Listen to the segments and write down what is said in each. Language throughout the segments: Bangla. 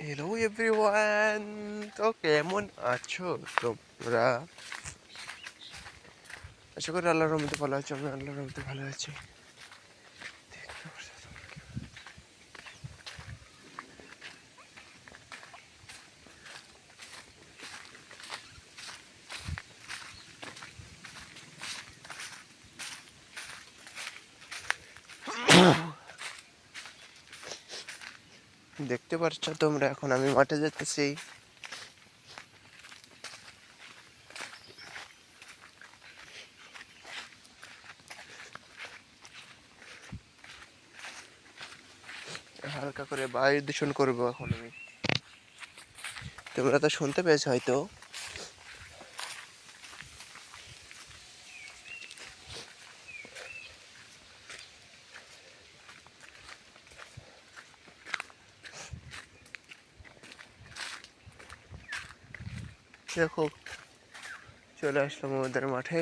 হ্যালো এভরিওয়ান, তো কেমন আছো তোমরা? আশা করি আল্লাহর রহমতে ভালো আছো। আমি আল্লাহর রহমতে ভালো আছি। দেখতে পাচ্ছ তোমরা, এখন আমি মাঠে যেতেছি। হালকা করে বায়ু দূষণ করবো এখন আমি। তোমরা তো শুনতে পেয়েছো হয়তো। দেখো, চলে আসলাম আমাদের মাঠে।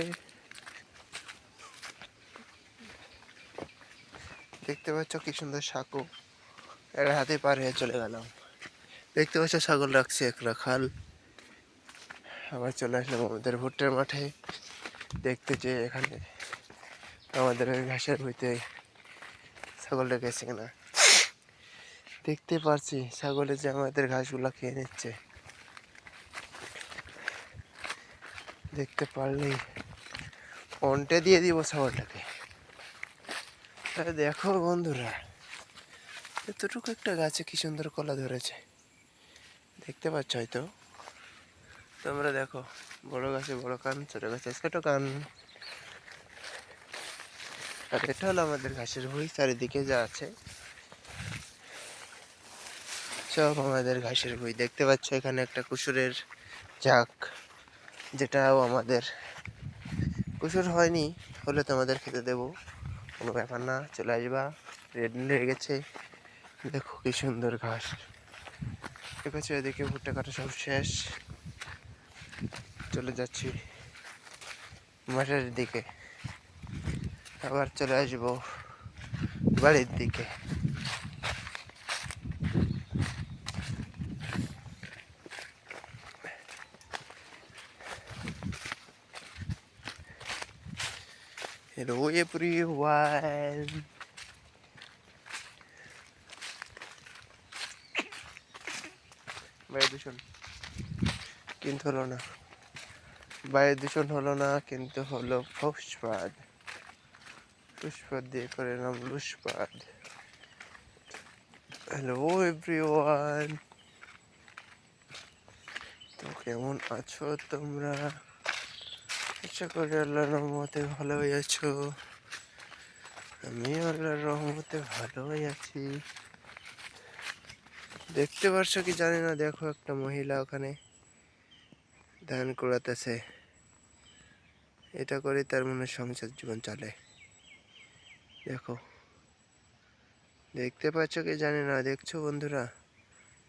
দেখতে পাচ্ছ কি সুন্দর সাঁকো, এর হাতে পার হয়ে চলে গেলাম। দেখতে পাচ্ছ ছাগল রাখছি এক রাখাল। আবার চলে আসলাম আমাদের ভুট্টার মাঠে দেখতে, যে এখানে আমাদের ওই ঘাসের ভুঁইতে ছাগল রেখেছে কিনা। দেখতে পারছি ছাগলে যে আমাদের ঘাসগুলো খেয়ে নিচ্ছে। দেখতে পারলেই অন্টে দিয়ে দিব ছাগলটাকে। দেখো বন্ধুরা, এতটুকু একটা গাছে কি সুন্দর কলা ধরেছে, দেখতে পাচ্ছ হয়তো তোমরা। দেখো, বড় গাছে বড় কান, ছোট গাছে ছোট কান। আর এটা হলো আমাদের ঘাসের ভুঁই। চারিদিকে যা আছে সব আমাদের ঘাসের ভুঁই। দেখতে পাচ্ছ এখানে একটা কুসুরের ঝাঁক, যেটাও আমাদের। কুসুর হয়নি, হলে তোমাদের খেতে দেবো, কোনো ব্যাপার না, চলে আসবা। রেডি হয়ে গেছে। দেখো কি সুন্দর ঘাস। ঠিক আছে, এদিকে ভুট্টা কাটা সব শেষ। চলে যাচ্ছি মাঠের দিকে, আবার চলে আসবো বাড়ির দিকে। হ্যালো এভরিওয়ান, বায়ু দূষণ কিন্তু হলো না, বায়ু দূষণ হলো না, কিন্তু হলো ফুসপাদ। ফুসপাদ দিয়ে করে নাম লুসপাদ। হ্যালো এভরিওয়ান, তো কেমন আছো তোমরা? আশা করি আল্লাহর রহমতে ভালোই আছো। আমি আল্লাহর রহমতে ভালোই আছি। দেখতে পারছো কি জানি না, দেখো একটা মহিলা ওখানে ধান কুড়াতেছে। এটা করে তার মনে সংসার জীবন চলে। দেখো, দেখতে পাচ্ছ কি জানি না, দেখছো বন্ধুরা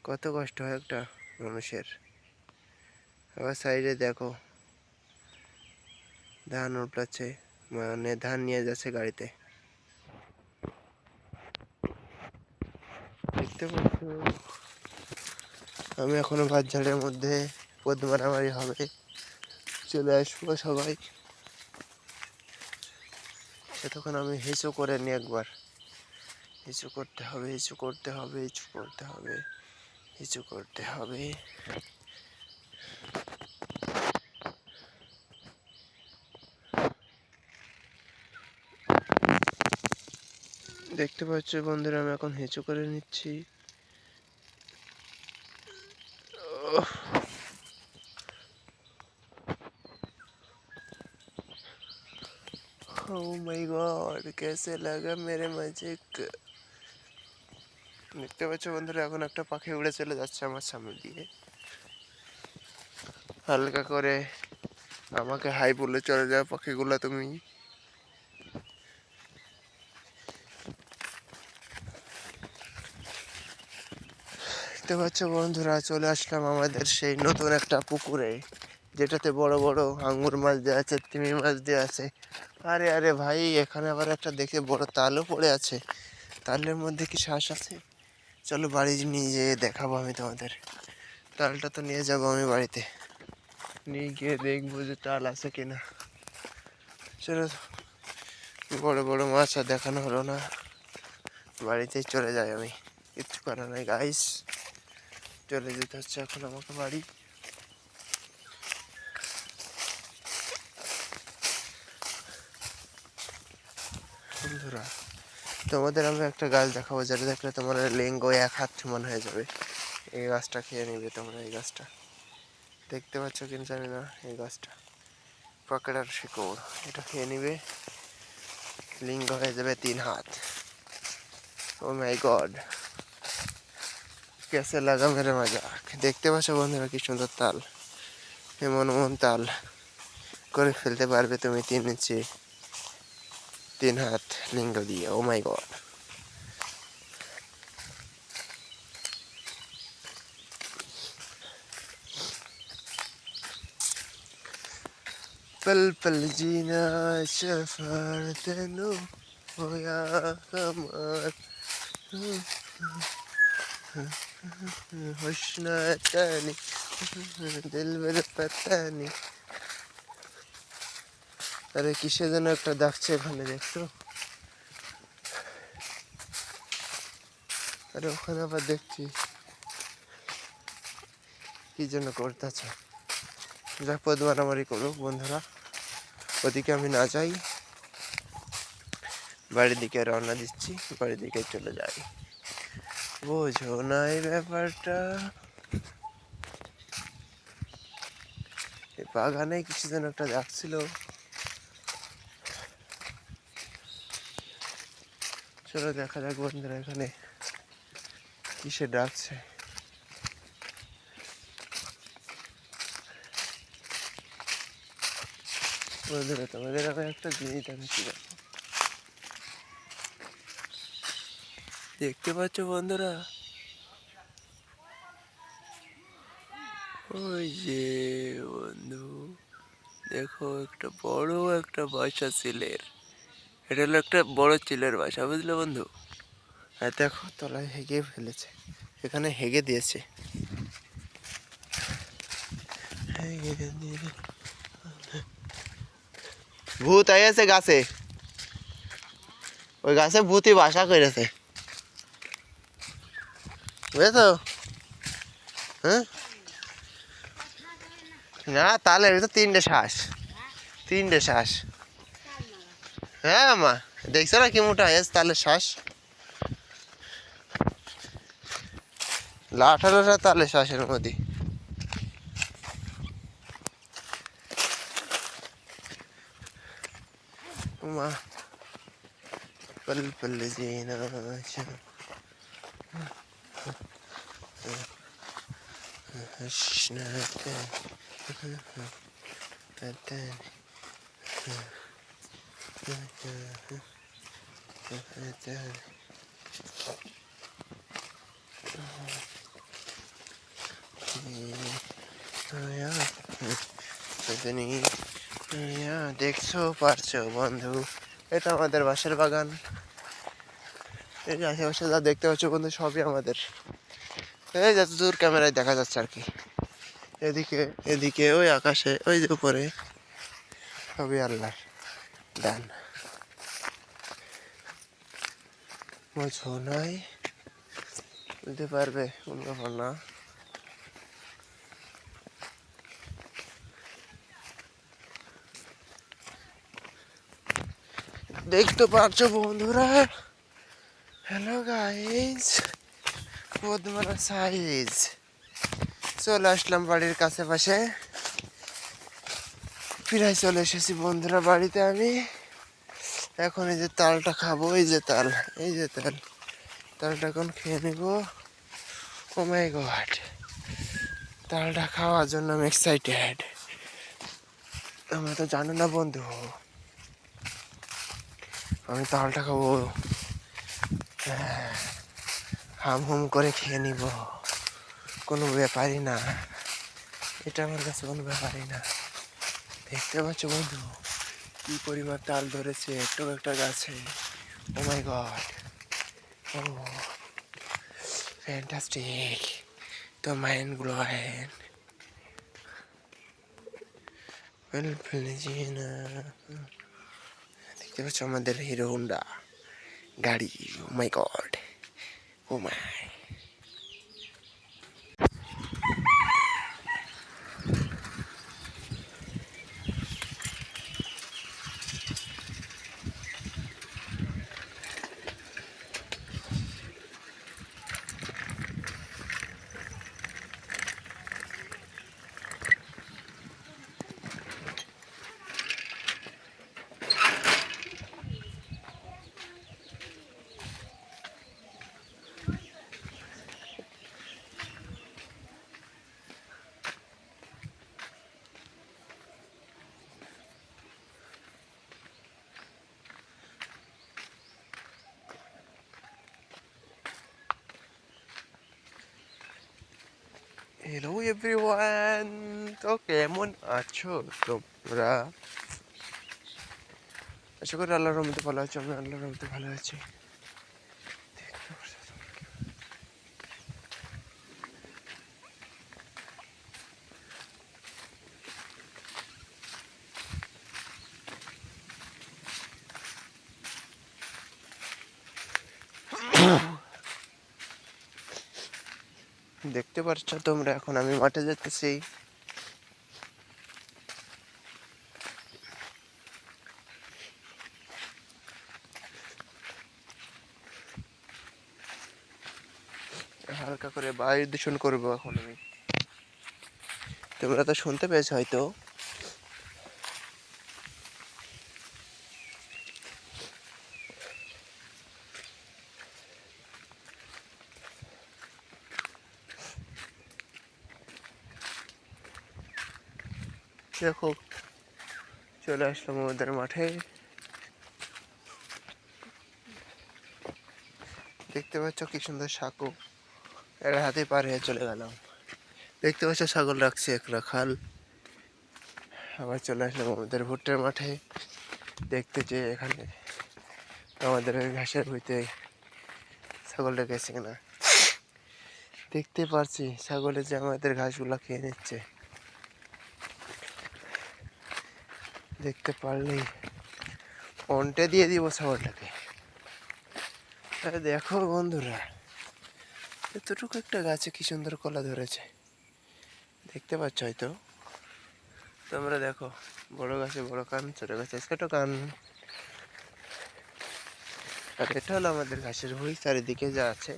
কত কষ্ট হয় একটা মানুষের। আবার সাইডে দেখো ধান উঠাচ্ছে, মানে ধান নিয়ে যাচ্ছে গাড়িতে। দেখতে পাচ্ছ, আমি এখনো গাছ ঝাড়ের মধ্যে, পদ মারামারি হবে, চলে আসবো সবাই। তখন আমি হিসু করে নি একবার। হিসু করতে হবে, হিসু করতে হবে, হিসু করতে হবে, হিসু করতে হবে। দেখতে পাচ্ছ বন্ধুরা, আমি এখন হিঁচু করে নিচ্ছি। Oh my God, कैसे लगा मेरे मजे। দেখতে পাচ্ছ বন্ধুরা, এখন একটা পাখি উড়ে চলে যাচ্ছে আমার সামনে দিয়ে। হালকা করে আমাকে হাই বলে চলে যাও পাখিগুলো তুমি। দেখতে পাচ্ছ বন্ধুরা, চলে আসলাম আমাদের সেই নতুন একটা পুকুরে, যেটাতে বড় বড় আঙ্গুর মাছ দেওয়া আছে, তিমি মাছ দেওয়া আছে। আরে আরে ভাই, এখানে আবার একটা দেখে বড় তালও পড়ে আছে। তালের মধ্যে কি শ্বাস আছে? চলো বাড়ি নিয়ে যেয়ে দেখাবো আমি তোমাদের। তালটা তো নিয়ে যাবো আমি বাড়িতে, নিয়ে গিয়ে দেখবো যে তাল আছে কিনা। চলো, বড় বড় মাছ আর দেখানো হলো না, বাড়িতেই চলে যাই আমি, কিচ্ছু করার নাই গাইস। চলে যেতে হচ্ছে এখন আমাকে বাড়ি। বন্ধুরা, তোমাদের আমি একটা গাছ দেখাবো যেটা দেখলে তোমার লিঙ্গ 1 হাত সমান হয়ে যাবে। এই গাছটা খেয়ে নিবে তোমরা। এই গাছটা দেখতে পাচ্ছ কিনা জানি না, এই গাছটা পাকড়ার শিকড়, এটা খেয়ে নিবে, লিঙ্গ হয়ে যাবে 3 হাত। ও মাই গড, कैसे लगा मेरे मजाक। দেখতে পাচ্ছ বন্ধুরা কি সুন্দর তাল, এমন এমন তাল করে ফেলতে পারবে তুমি 3 ইঞ্চি 3 হাত লিঙ্গ দিয়ে। ও মাই গড, पल पल जीना सफर तेनू होया कमाल हुस्न तानी दिल मेरे पता नहीं। আরে কিসের যেন একটা ডাকছে এখানে, দেখছো? আরে ওখানে আবার দেখছি কি যেন করতেছে। যা পদ মারামারি করুক বন্ধুরা, ওদিকে আমি না যাই, বাড়ির দিকে রওনা দিচ্ছি, বাড়ির দিকে চলে যাই। বোঝো না এই ব্যাপারটা, এই বাগানে কিছু যেন একটা ডাকছিল। চলো দেখা যাক বন্ধুরা এখানে কিসে ডাকছে। বন্ধুরা তোমাদের আমি একটা জিনিস দেখাচ্ছি, দেখতে পাচ্ছ বন্ধুরা? ওই যে বন্ধু দেখো, একটা বড় একটা বাসা চিলের, এটা হলো একটা বড় চিলের বাসা, বুঝলে বন্ধু? আর দেখো তলায় হেগে ফেলেছে, এখানে হেগে দিয়েছে। ভূত আইয়াছে গাছে, ওই গাছে ভূতই বাসা করেছে, বুঝেছো? হ্যাঁ, না তাহলে তো 3টে শ্বাস, 3টে শ্বাস। হ্যাঁ মা, দেখছো না কি মোটা হয়েছে তালের শ্বাস, লাঠা লাঠা তালের শ্বাসের মধ্যে। মা पल पल जीना দেখছো পারছো বন্ধু, এটা আমাদের বাসার বাগান। এই যে আশেপাশে যা দেখতে পাচ্ছ বন্ধু সবই আমাদের, এই যত দূর ক্যামেরায় দেখা যাচ্ছে আর কি। এদিকে এদিকে ওই আকাশে ওই যে উপরে সবই আল্লাহর দান। বোঝো নাই, বুঝতে পারবে কোন ব্যাপার না। দেখতে পাচ্ছ বন্ধুরা, হ্যালো গাইস, পদ্মারা সাইজ চলে আসলাম বাড়ির কাছে পাশে, প্রায় চলে এসেছি বন্ধুরা বাড়িতে আমি। এখন এই যে তালটা খাবো, এই যে তাল, এই যে তাল, তালটা এখন খেয়ে নেব। ও মাই গড, তালটা খাওয়ার জন্য আমি এক্সাইটেড। তোমরা তো জানো না বন্ধু, আমি তালটা খাবো, হাম হুম করে খেয়ে নিব, কোনো ব্যাপারই না, এটা আমার কাছে কোনো ব্যাপারই না। দেখতে পাচ্ছ বন্ধু কি পরিমাণ তাল ধরেছে একটু একটা গাছে। ও মাই গড, ও ফ্যান্টাস্টিক, তো মাইন্ড ব্লোয়িং। দেখতে পাচ্ছ আমাদের হিরো হোন্ডা গাড়ি। ও মাই গড, ও মাই। হ্যালো এভরিওয়ান, তো কেমন আছো তোমরা? আশা করি আল্লাহর রহমতে ভালো আছো। আমি আল্লাহর রহমতে ভালো আছি। দেখতে পাচ্ছ তোমরা, এখন আমি মাঠে যেতেছি। হালকা করে বায়ু দূষণ করবো এখন আমি। তোমরা তো শুনতে পেয়েছো হয়তো। দেখো, চলে আসলাম আমাদের মাঠে। দেখতে পাচ্ছ কি সুন্দর সাঁকো, এর হাতে পার হয়ে চলে গেলাম। দেখতে পাচ্ছ ছাগল রাখছি এক রাখাল। আবার চলে আসলাম আমাদের ভুট্টার মাঠে দেখতে, যে এখানে আমাদের ওই ঘাসের ভুঁইতে ছাগল রেখেছে কিনা। দেখতে পারছি ছাগলে যে আমাদের ঘাসগুলা খেয়ে নিচ্ছে। দেখতে পারলেই অন্টে দিয়ে দিব ছাগলটাকে। আরে দেখো বন্ধুরা, এতটুকু একটা গাছে কি সুন্দর কলা ধরেছে, দেখতে পাচ্ছ হয়তো তোমরা। দেখো, বড় গাছে বড় কান, ছোট গাছে ছোট কান। আর এটা হলো আমাদের ঘাসের ভুঁই। চারিদিকে যা আছে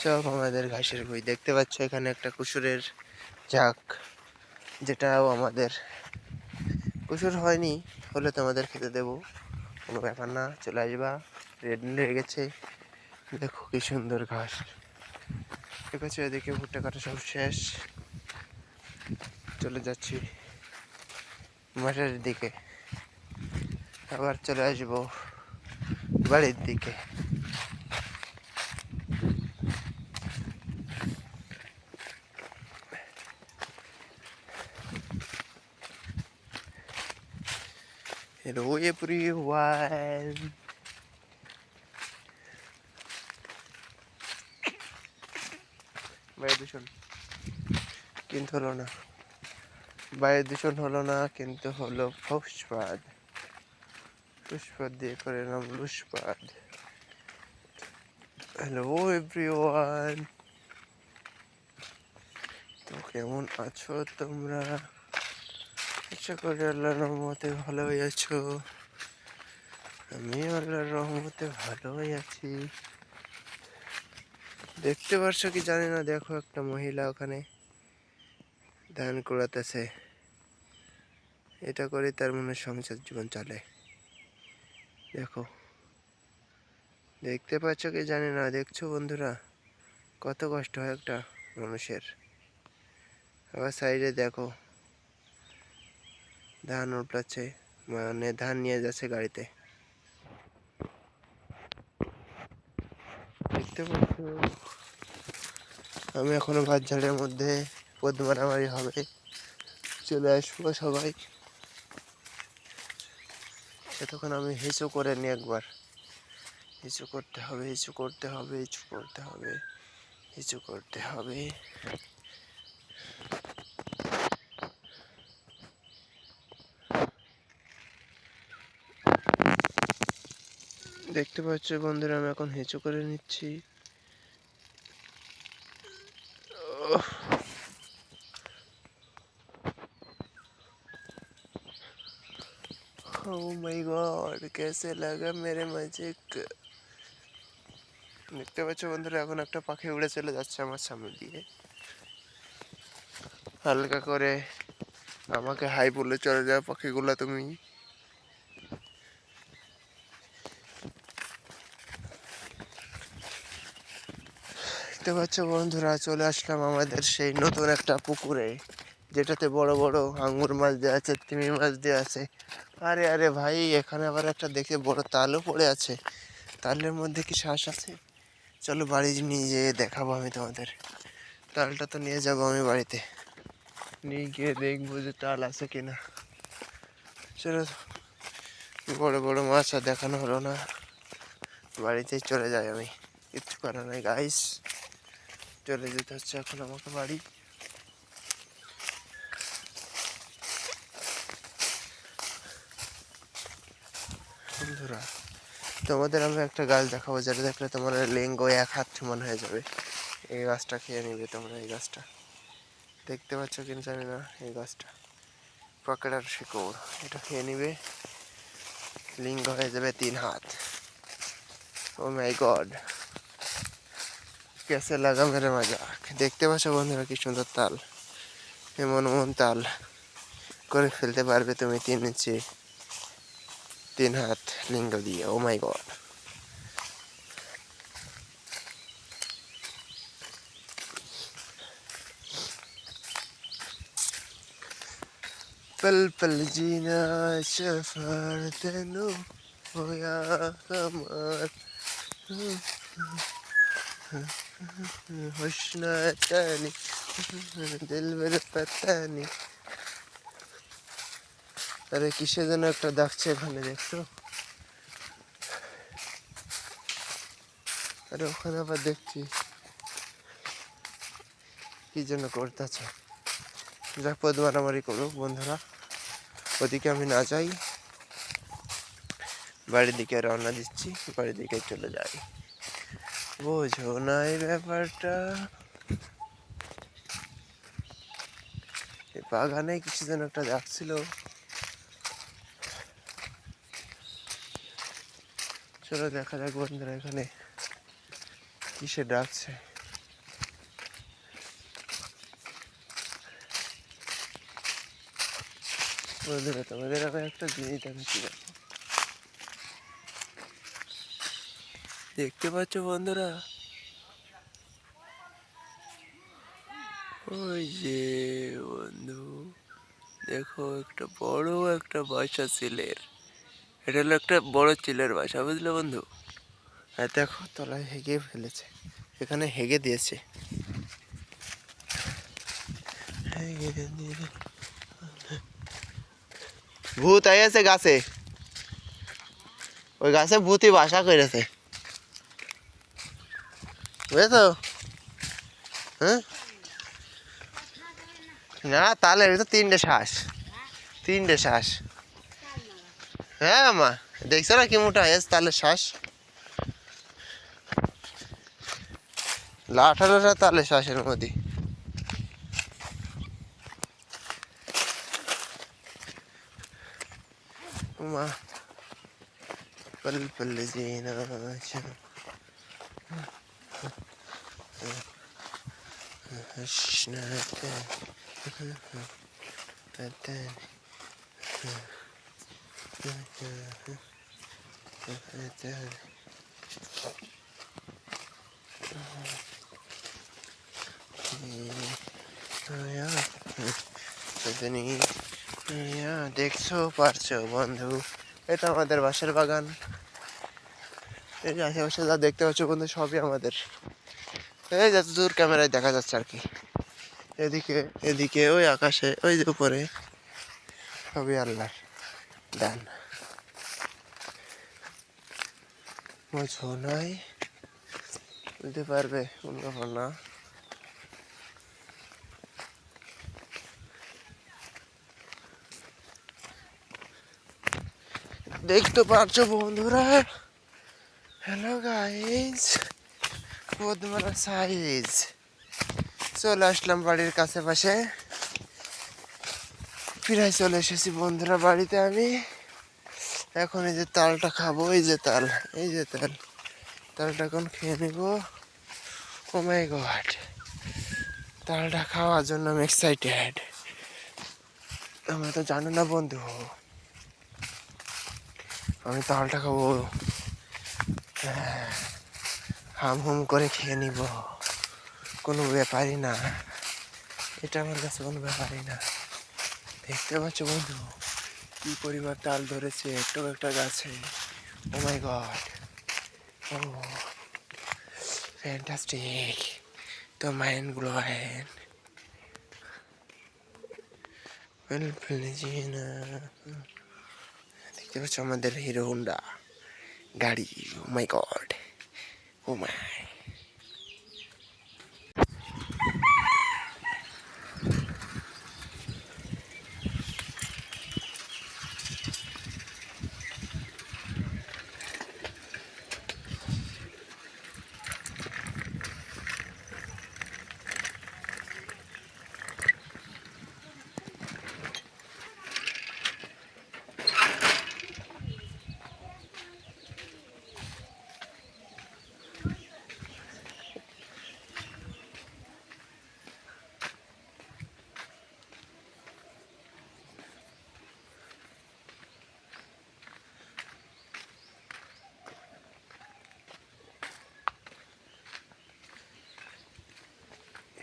সব আমাদের ঘাসের ভুঁই। দেখতে পাচ্ছ এখানে একটা কুসুরের ঝাঁক, যেটাও আমাদের। কুসুর হয়নি, হলে তোমাদের খেতে দেবো, কোনো ব্যাপার না, চলে আসবা। রেড লেগে গেছে। দেখো কি সুন্দর ঘাস। ঠিক আছে, এদিকে ভুট্টা কাটা সব শেষ। চলে যাচ্ছি মাঠের দিকে, আবার চলে আসবো বাড়ির দিকে। হ্যালো এভরিওয়ান, বায়ু দূষণ কিন্তু হলো না, বায়ু দূষণ হলো না, কিন্তু হলো ফুসপাদ। ফুসপাদ দিয়ে করে নাম লুসপাদ। হ্যালো এভরিওয়ান, তো কেমন আছো তোমরা? আশা করি আল্লাহর রহমতে ভালোই আছো। আমি আল্লাহর রহমতে ভালোই আছি। দেখতে পাচ্ছ কি জানি না, দেখো একটা মহিলা ওখানে ধান কুড়াতেছে। এটা করে তার মনে সংসার জীবন চলে। দেখো, দেখতে পাচ্ছ কি জানি না, দেখছো বন্ধুরা কত কষ্ট হয় একটা মানুষের। আবার সাইডে দেখো ধান উঠাচ্ছে, মানে ধান নিয়ে যাচ্ছে গাড়িতে। দেখতে পাচ্ছ আমি এখনো বাজারের মধ্যে, পদ মারামারি হবে, চলে আসবো সবাই। এতক্ষণ আমি হিসু করে নি একবার, হিচু করতে হবে, হিচু করতে হবে, হিচু করতে হবে, হিচু করতে হবে। দেখতে পাচ্ছ বন্ধুরা, আমি এখন হিচু করে নিচ্ছি। ओह माय गॉड, कैसे लगा मेरे मैजिक। দেখতে পাচ্ছ বন্ধুরা, এখন একটা পাখি উড়ে চলে যাচ্ছে আমার সামনে দিয়ে, হালকা করে আমাকে হাই বলে চলে যাও পাখিগুলো তুমি। দেখতে পাচ্ছ বন্ধুরা, চলে আসলাম আমাদের সেই নতুন একটা পুকুরে, যেটাতে বড় বড় আঙ্গুর মাছ দেওয়া আছে, তিমি মাছ দেওয়া আছে। আরে আরে ভাই, এখানে আবার একটা দেখে বড় তালও পড়ে আছে। তালের মধ্যে কি শ্বাস আছে? চলো বাড়ি নিয়ে যেয়ে দেখাবো আমি তোমাদের। তালটা তো নিয়ে যাবো আমি বাড়িতে, নিয়ে গিয়ে দেখবো যে তাল আছে কিনা। চলো, বড় বড় মাছ আর দেখানো হলো না, বাড়িতেই চলে যাই আমি। কিচ্ছু করার নাই গাইস, চলে যেতে হচ্ছে এখন আমাকে বাড়ি। বন্ধুরা, তোমাদের আমি একটা গাছ দেখাবো, যেটা দেখলে তোমার লিঙ্গ 1 হাত সমান হয়ে যাবে। এই গাছটা খেয়ে নিবে তোমরা। এই গাছটা দেখতে পাচ্ছ কিনা জানি না, এই গাছটা পকেটার শিকড়, এটা খেয়ে নিবে, লিঙ্গ হয়ে যাবে 3 হাত। ও মাই গড, कैसे लगा मेरा मजाक। দেখতে পাচ্ছ বন্ধুরা কি সুন্দর তাল, এমন এমন তাল করে ফেলতে পারবে তুমি 3 ইঞ্চি 3 হাত লিঙ্গ দিয়ে। ও মাই গড। पल पल जीना सफर तेनू होया हमार हुस्न तानी दिल मेरे पता नहीं। আরে কিসে যেন একটা ডাকছে এখানে, দেখছো? আরে ওখানে আবার দেখছি কি যেন করতেছে। যা পদ মারামারি করুক বন্ধুরা, ওদিকে আমি না যাই, বাড়ির দিকে রওনা দিচ্ছি, বাড়ির দিকে চলে যাই। বোঝো না এই ব্যাপারটা। বাগানে কিছু যেন একটা ডাকছিল, চলো দেখা যাক বন্ধুরা এখানে কিসে ডাকছে। বন্ধুরা তোমাদের আমি একটা জিনিস দেখাচ্ছি, দেখতে পাচ্ছ বন্ধুরা? ওই যে বন্ধু, দেখো একটা বড় একটা বাসা চিলের, এটা হলো একটা বড় চিলের বাসা, বুঝলে বন্ধু? আর দেখো তলায় হেগে ফেলেছে, এখানে হেগে দিয়েছে। ভূত আইয়াছে গাছে, ওই গাছে ভূতই বাসা করেছে, বুঝেছো? হ্যাঁ, না তাহলে তো 3টে শ্বাস, 3টে শ্বাস। হ্যাঁ মা, দেখছো না কি মোটা হয়েছে তালের শ্বাস, লাঠা লাঠা তালের শ্বাসের মধ্যে। মা पल पल जीना দেখছো পারছো বন্ধু, এটা আমাদের বাসার বাগান। এই যে আশেপাশে যা দেখতে পাচ্ছ বন্ধু, সবই আমাদের। এই যত দূর ক্যামেরায় দেখা যাচ্ছে আর কি, এদিকে এদিকে ওই আকাশে ওই যে উপরে, সবই আল্লাহর দান। ছো নাই বলতে পারবে কোন ব্যাপার না। দেখতে পাচ্ছ বন্ধুরা, হ্যালো গাইস, পদ্মার সাইজ চলে আসলাম বাড়ির কাছে পাশে, প্রায় চলে এসেছি বন্ধুরা বাড়িতে। আমি এখন এই যে তালটা খাবো, এই যে তাল, এই যে তাল, তালটা এখন খেয়ে নেব। ও মাই গড, তালটা খাওয়ার জন্য আমি এক্সাইটেড। আমরা তো জানো না বন্ধু, আমি তালটা খাবো, হাম হুম করে খেয়ে নিব, কোনো ব্যাপারই না, এটা আমার কাছে কোনো ব্যাপারই না। দেখতে পাচ্ছ বন্ধু কি পরিমাণ তাল ধরেছে একটু একটা গাছে। ও মাই গড, ও ফ্যান্টাস্টিক, তো মাইন্ড ব্লোয়িং। দেখতে পাচ্ছ আমাদের হিরো হোন্ডা গাড়ি। ও মাই গড, ও মাই।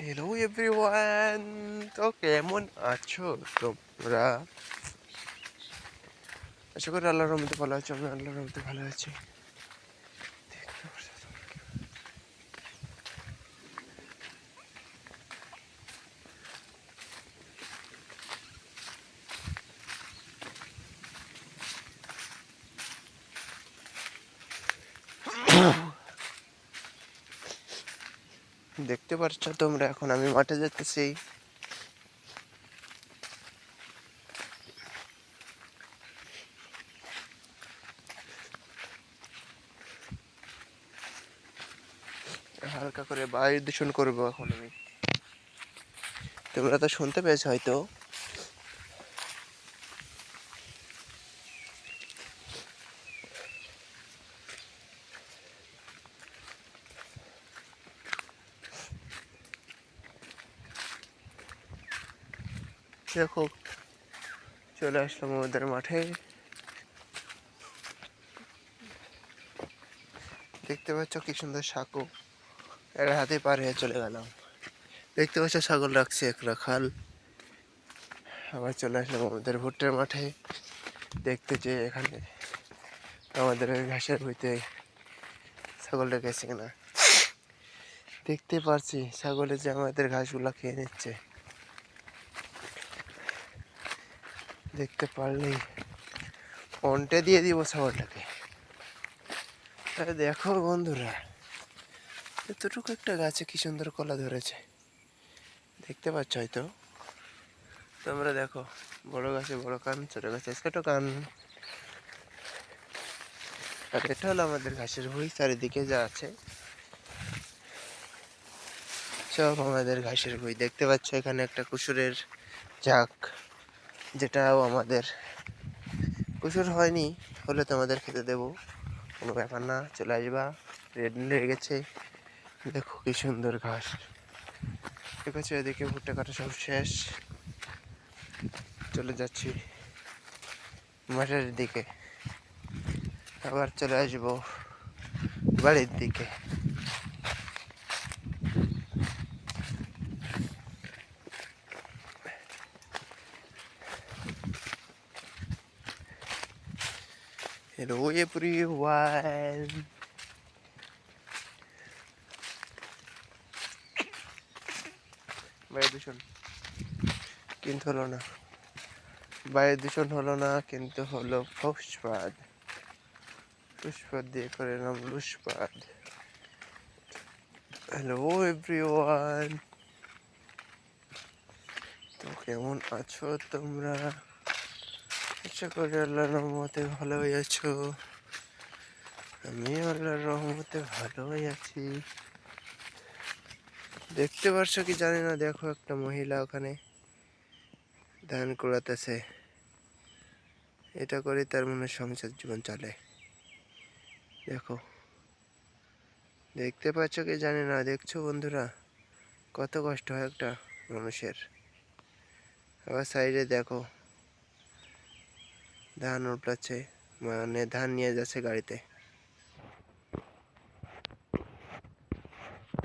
হ্যালো এভরিওয়ান, তো কেমন আছো তোমরা? আশা করি আল্লাহর রহমতে ভালো আছো। আমি আল্লাহর রহমতে ভালো আছি। দেখতে পাচ্ছ তোমরা, এখন আমি মাঠে যেতেছি। হালকা করে বায়ু দূষণ করবো এখন আমি, তোমরা তো শুনতে পেয়েছো হয়তো। দেখো চলে আসলাম আমাদের মাঠে। দেখতে পাচ্ছ কি সুন্দর সাঁকো, এর হাতে পার হয়ে চলে গেলাম। দেখতে পাচ্ছ ছাগল রাখছে এক রাখাল। আবার চলে আসলাম আমাদের ভুট্টার মাঠে দেখতে, যে এখানে আমাদের ওই ঘাসের ভুঁইতে ছাগল রেখেছে কিনা। দেখতে পাচ্ছি ছাগলে যে আমাদের ঘাসগুলা খেয়ে নিচ্ছে, দেখতে পারলেই অন্টে দিয়ে দিব ছাগলটাকে। দেখো বন্ধুরা, এতটুকু একটা গাছে কি সুন্দর কলা ধরেছে, দেখতে পাচ্ছ হয়তো তোমরা। দেখো বড় গাছে বড় কান, ছোট গাছে ছোট কান। আর এটা হলো আমাদের ঘাসের ভুঁই, চারিদিকে যা আছে সব আমাদের ঘাসের ভুঁই। দেখতে পাচ্ছ এখানে একটা কুসুরের ঝাঁক, যেটাও আমাদের কুসুর হয়নি, হলে তোমাদের খেতে দেবো, কোনো ব্যাপার না, চলে আসবা। রেড হয়ে গেছে, দেখো কি সুন্দর ঘাস। ঠিক আছে, এদিকে ভুট্টা কাটা সব শেষ, চলে যাচ্ছি মাঠের দিকে, আবার চলে আসবো বাড়ির দিকে। হ্যালো এভরিওয়ান, বায়ু দূষণ কিন্তু হলো না, বায়ু দূষণ হলো না, কিন্তু হলো ফসফাদ। পুষ্পাদ দিয়ে করে নাম লুসপাদ। হ্যালো এভরিওয়ান, তো কেমন আছো তোমরা? আশা করি আল্লাহর রহমতে ভালোই আছো। আমি আল্লাহর রহমতে ভালোই আছি। দেখতে পারছো কি জানি না, দেখো একটা মহিলা ওখানে ধান কুড়াতেছে। এটা করে তার মনে সংসার জীবন চলে। দেখো, দেখতে পাচ্ছ কি জানি না, দেখছো বন্ধুরা কত কষ্ট হয় একটা মানুষের। আবার সাইডে দেখো ধান উঠাচ্ছে, মানে ধান নিয়ে যাচ্ছে গাড়িতে।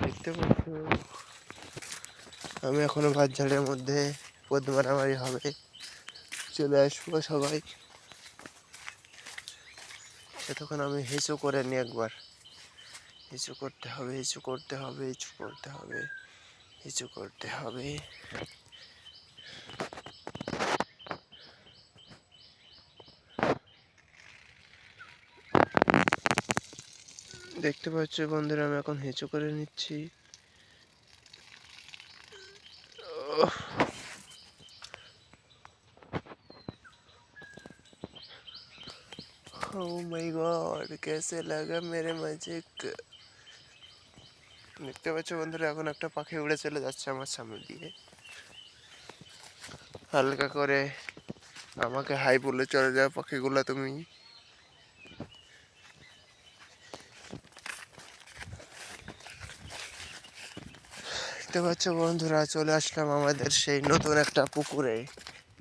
দেখতে পাচ্ছ, আমি এখনো বাজারের মধ্যে পদ মারামারি হবে, চলে আসবো সবাই। তখন আমি হিঁচু করে নি একবার, হিঁচু করতে হবে, হিঁচু করতে হবে, হিঁচু করতে হবে, হিঁচু করতে হবে। দেখতে পাচ্ছ বন্ধুরা, আমি এখন হিঁচু করে নিচ্ছি। Oh my God, कैसे लगा मेरे मैजिक। দেখতে পাচ্ছ বন্ধুরা, এখন একটা পাখি উড়ে চলে যাচ্ছে আমার সামনে দিয়ে। হালকা করে আমাকে হাই বলে চলে যাও পাখিগুলো তুমি। দেখতে পাচ্ছ বন্ধুরা, চলে আসলাম আমাদের সেই নতুন একটা পুকুরে,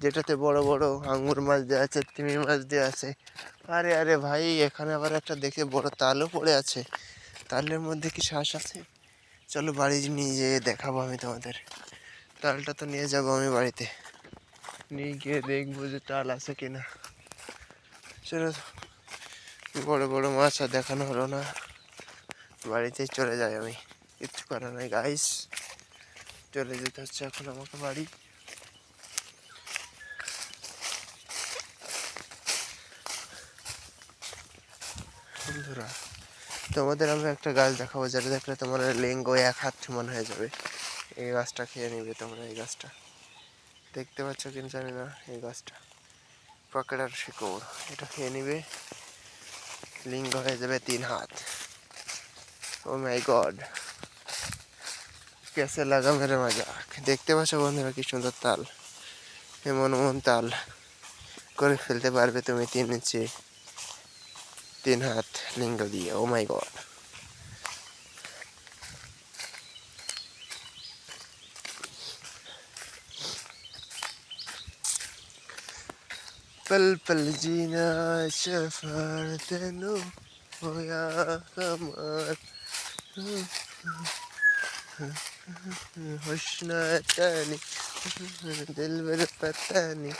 যেটাতে বড় বড় আঙ্গুর মাছ দেওয়া আছে, তিমি মাছ দেওয়া আছে। আরে আরে ভাই, এখানে আবার একটা দেখে বড় তালও পড়ে আছে। তালের মধ্যে কি শ্বাস আছে? চলো বাড়ি নিয়ে যেয়ে দেখাবো আমি তোমাদের। তালটা তো নিয়ে যাবো আমি বাড়িতে, নিয়ে গিয়ে দেখবো যে তাল আছে কিনা। চলো, বড় বড় মাছ আর দেখানো হলো না, বাড়িতেই চলে যাই আমি। কিচ্ছু করার নাই গাইস, চলে যেতে হচ্ছে এখন আমাকে বাড়ি। বন্ধুরা, তোমাদের আমি একটা গাছ দেখাবো, যেটা দেখলে তোমার লিঙ্গ এক হাত সমান হয়ে যাবে। এই গাছটা খেয়ে নিবে তোমরা। এই গাছটা দেখতে পাচ্ছ কিনা জানি না, এই গাছটা পকেটার শিকড়, এটা খেয়ে নিবে, লিঙ্গ হয়ে যাবে 3 হাত। ও মাই গড, कैसे लगा मेरा मजाक। দেখতে পাচ্ছ বন্ধুরা কি সুন্দর তাল, এমন এমন তাল করে ফেলতে পারবে তুমি 3 ইঞ্চি 3 হাত লিঙ্গ দিয়ে। ও মাই গড, पल पल जीना सफर तेनू होया हमार हुस्न तानी दिल मेरे पता नहीं।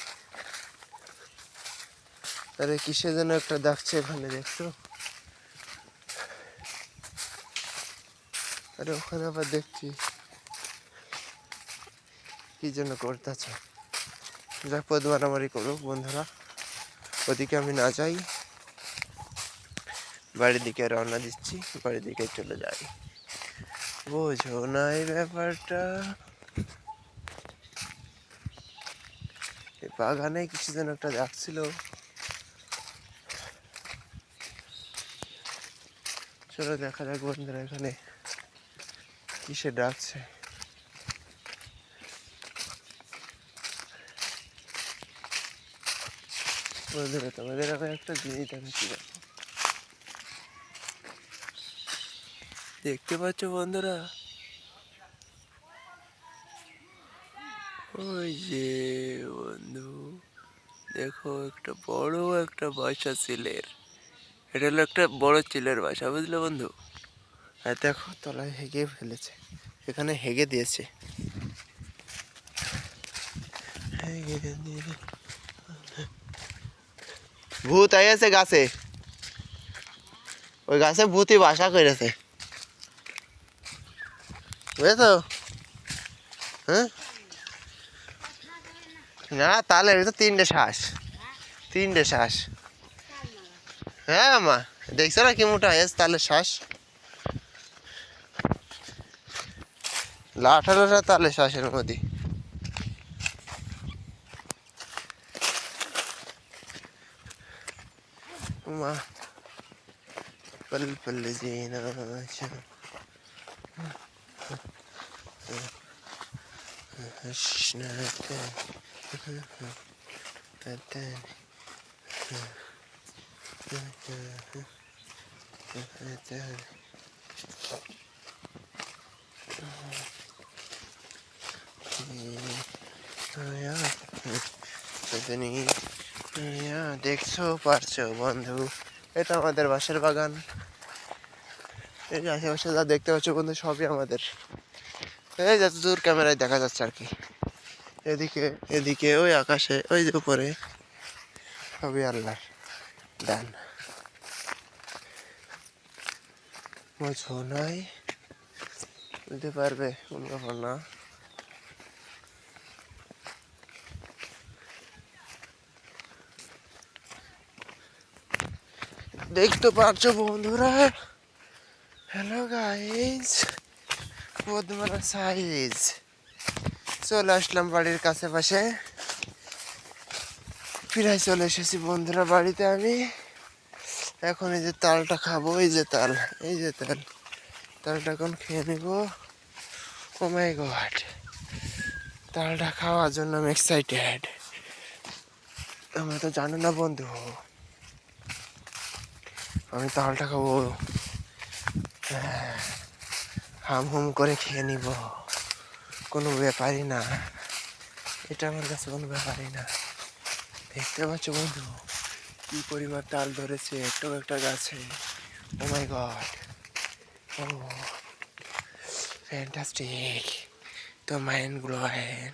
আরে কিসে যেন একটা ডাকছে এখানে, দেখছো? আরে ওখানে আবার দেখছি কি যেন করতেছে। যা পদ মারামারি করুক বন্ধুরা, ওদিকে আমি না যাই, বাড়ির দিকে রওনা দিচ্ছি, বাড়ির দিকে চলে যাই। বোঝো না এই ব্যাপারটা। এই বাগানে কিছু যেন একটা ডাকছিল। চলো দেখা যাক বন্ধুরা, এখানে কিসে ডাকছে। বন্ধুরা, তোমাদের আমি একটা জিনিস দেখাচ্ছি, দেখতে পাচ্ছ বন্ধুরা? ওই যে বন্ধু, দেখো একটা বড় একটা বাসা চিলের। এটা হলো একটা বড় চিলের বাসা, বুঝলে বন্ধু? আর দেখো তলায় হেগে ফেলেছে, এখানে হেগে দিয়েছে। ভূত আইয়াছে গাছে, ওই গাছে ভূতই বাসা করেছে, বুঝেছো? হ্যাঁ, না তাহলে তো 3টে শ্বাস, 3টে শ্বাস। হ্যাঁ মা, দেখছো না কি মোটা হয়েছে তালের শ্বাস, লাঠালোটা তালের শ্বাসের মধ্যে। মা पल पल जीना দেখছো পারছো বন্ধু, এটা আমাদের বাসার বাগান। এই যে আশেপাশে যা দেখতে পাচ্ছ বন্ধু সবই আমাদের। এই যত দূর ক্যামেরায় দেখা যাচ্ছে আর কি, এদিকে এদিকে ওই আকাশে ওই যে উপরে সবই আল্লাহর দান। বোঝো নাই, বুঝতে পারবে কোন ব্যাপার না। দেখতে পারছো বন্ধুরা, হ্যালো গাইজ, পদ্মার সাইজ চলে আসলাম বাড়ির কাছে পাশে, প্রায় চলে এসেছি বন্ধুরা বাড়িতে। আমি এখন এই যে তালটা খাবো, এই যে তাল, এই যে তাল, তালটা এখন খেয়ে নিব। ও মাই গড, তালটা খাওয়ার জন্য আমি এক্সাইটেড। তোমরা তো জানো না বন্ধু, আমি তালটা খাবো, হাম হুম করে খেয়ে নিব, কোনো ব্যাপারই না, এটা আমার কাছে কোনো ব্যাপারই না। দেখতে পাচ্ছ বন্ধু কি পরিমাণ তাল ধরেছে একটু একটা গাছে। ও মাই গড, ও ফ্যান্টাস্টিক, তো মাইন্ড ব্লোয়িং।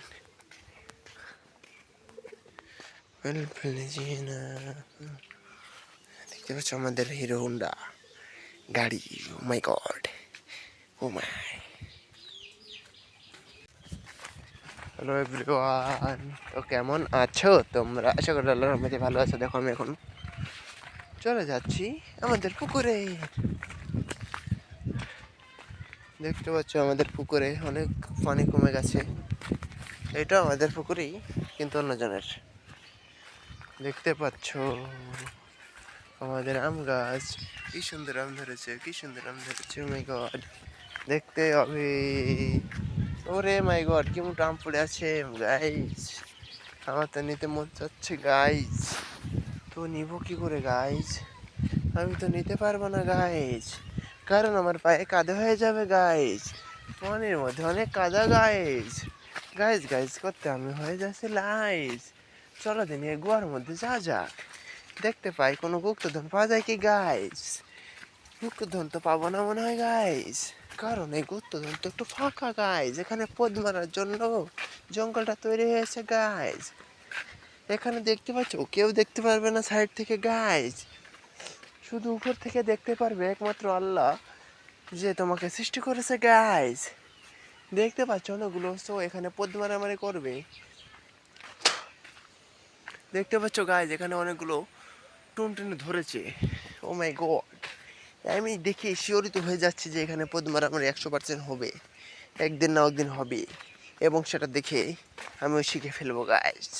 দেখতে পাচ্ছ আমাদের হিরো হোন্ডা গাড়ি। ও মাই গড, ও মাই। হ্যালো এভরিওয়ান, তো কেমন আছো তোমরা? আশা করি আল্লাহর রহমতে ভালো আছো। দেখো আমি এখন চলে যাচ্ছি আমাদের পুকুরে। দেখতে পাচ্ছ আমাদের পুকুরে অনেক পানি কমে গেছে। এটা আমাদের পুকুরেই কিন্তু অন্যজনের। দেখতে পাচ্ছ আমাদের আম গাছ, কি সুন্দর আম ধরেছে, কি সুন্দর আম ধরেছে। ও মাই গড, দেখতে হবে। ওরে মাই গড, কি মোটা আম পড়ে আছে গাইজ, আমার তো নিতে মন চাচ্ছে গাইজ, তো নিব কি করে গাইজ? আমি তো নিতে পারবো না গাইজ, কারণ আমার পায়ে কাদা হয়ে যাবে গাইজ, মনের মধ্যে অনেক কাদা গাইজ। গাইজ গাইজ করতে আমি হয়ে যাচ্ছি লাইজ। চলো দিন এই গুয়ার মধ্যে যা যাক, দেখতে পাই কোনো গুপ্তধন পাওয়া যায় কি গাইজ? গুপ্তধন তো পাবো না মনে হয় গাইজ, কারণ এই গুপ্তধন তো একটু ফাঁকা গাইজ। এখানে পদ মারার জন্য জঙ্গলটা তৈরি হয়েছে গাইজ। এখানে দেখতে পাচ্ছ কেউ দেখতে পারবে না সাইড থেকে গাইজ, শুধু উপর থেকে দেখতে পারবে একমাত্র আল্লাহ যে তোমাকে সৃষ্টি করেছে গাইজ। দেখতে পাচ্ছ অনেকগুলো সো এখানে পদ মারামারি করবে। দেখতে পাচ্ছ গাইজ এখানে অনেকগুলো টুনটুনি ধরেছে। ও মাই গড, আমি দেখে শিওরিত হয়ে যাচ্ছি যে এখানে পদ মারামারি 100% হবে, একদিন না একদিন হবে, এবং সেটা দেখে আমিও শিখে ফেলবো গাইজ।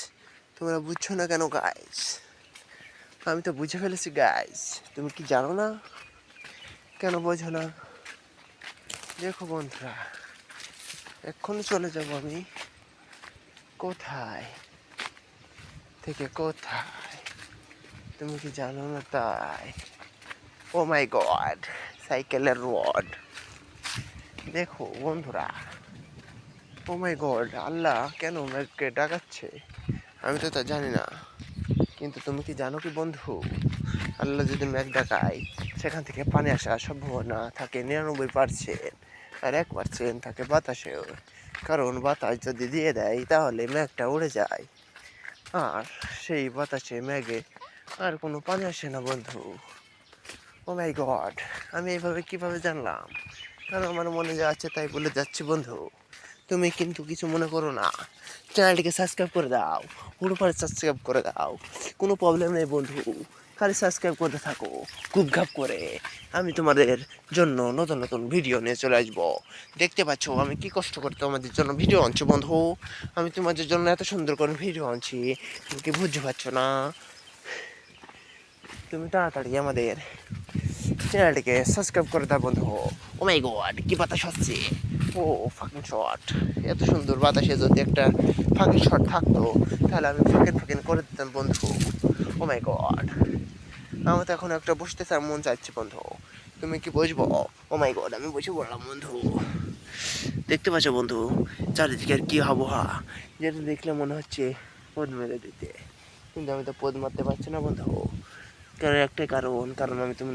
তোমরা বুঝছো না কেন গাইজ? আমি তো বুঝে ফেলেছি গাইজ, তুমি কি জানো না? কেন বোঝো না? দেখো বন্ধুরা, এক্ষুনি চলে যাব আমি কোথায় থেকে কোথায়, তুমি কি জানো না তাই? ও মাই গড, সাইকেলের রড দেখো বন্ধুরা। ও মাই গড, আল্লাহ কেন মেঘকে ডাকাচ্ছে আমি তো তা জানি না, কিন্তু তুমি কি জানো কি বন্ধু, আল্লাহ যদি মেঘ ডাকায় সেখান থেকে পানি আসার সম্ভাবনা থাকে 99%, আর 1% থাকে বাতাসেও। কারণ বাতাস যদি দিয়ে দেয় তাহলে মেঘটা উড়ে যায়, আর সেই বাতাসে মেঘে আর কোনো পানি আসে না বন্ধু। ও মাই গড, আমি এইভাবে কিভাবে জানলাম? কারণ আমার মনে যা আছে তাই বলে যাচ্ছি বন্ধু। তুমি কিন্তু কিছু মনে করো না, চ্যানেলটিকে সাবস্ক্রাইব করে দাও, পুরোপুরি সাবস্ক্রাইব করে দাও, কোনো প্রবলেম নেই বন্ধু। খালি সাবস্ক্রাইব করতে থাকো খুব ঘাপ করে। আমি তোমাদের জন্য নতুন নতুন ভিডিও নিয়ে চলে আসবো। দেখতে পাচ্ছ আমি কি কষ্ট করে তোমাদের জন্য ভিডিও আনছি বন্ধু। আমি তোমাদের জন্য এত সুন্দর করে ভিডিও আনছি, তুমি কি বুঝতে পারছো না? তুমি তাড়াতাড়ি আমাদের চ্যানেলটিকে সাবস্ক্রাইব করে দাও বন্ধু। ও মাই গড, কি বাতাস হচ্ছে! ও ফাকিং শট! এত সুন্দর বাতাসে যদি একটা ফাকিং শট থাকতো তাহলে আমি ফাকিং ফাকিং করে দিতাম বন্ধু। ও মাই গড, আমার তো এখন একটা বসতে চার মন চাইছে বন্ধু। তুমি কি বসবো? ও মাই গড, আমি বসে পড়লাম বন্ধু। দেখতে পাচ্ছ বন্ধু চারিদিকের কি আবহাওয়া, যেটা দেখলে মনে হচ্ছে পদ মেরে দিতে, কিন্তু আমি তো পদ মারতে পারছি না বন্ধু। কারণ একটাই কারণ আমি তুমি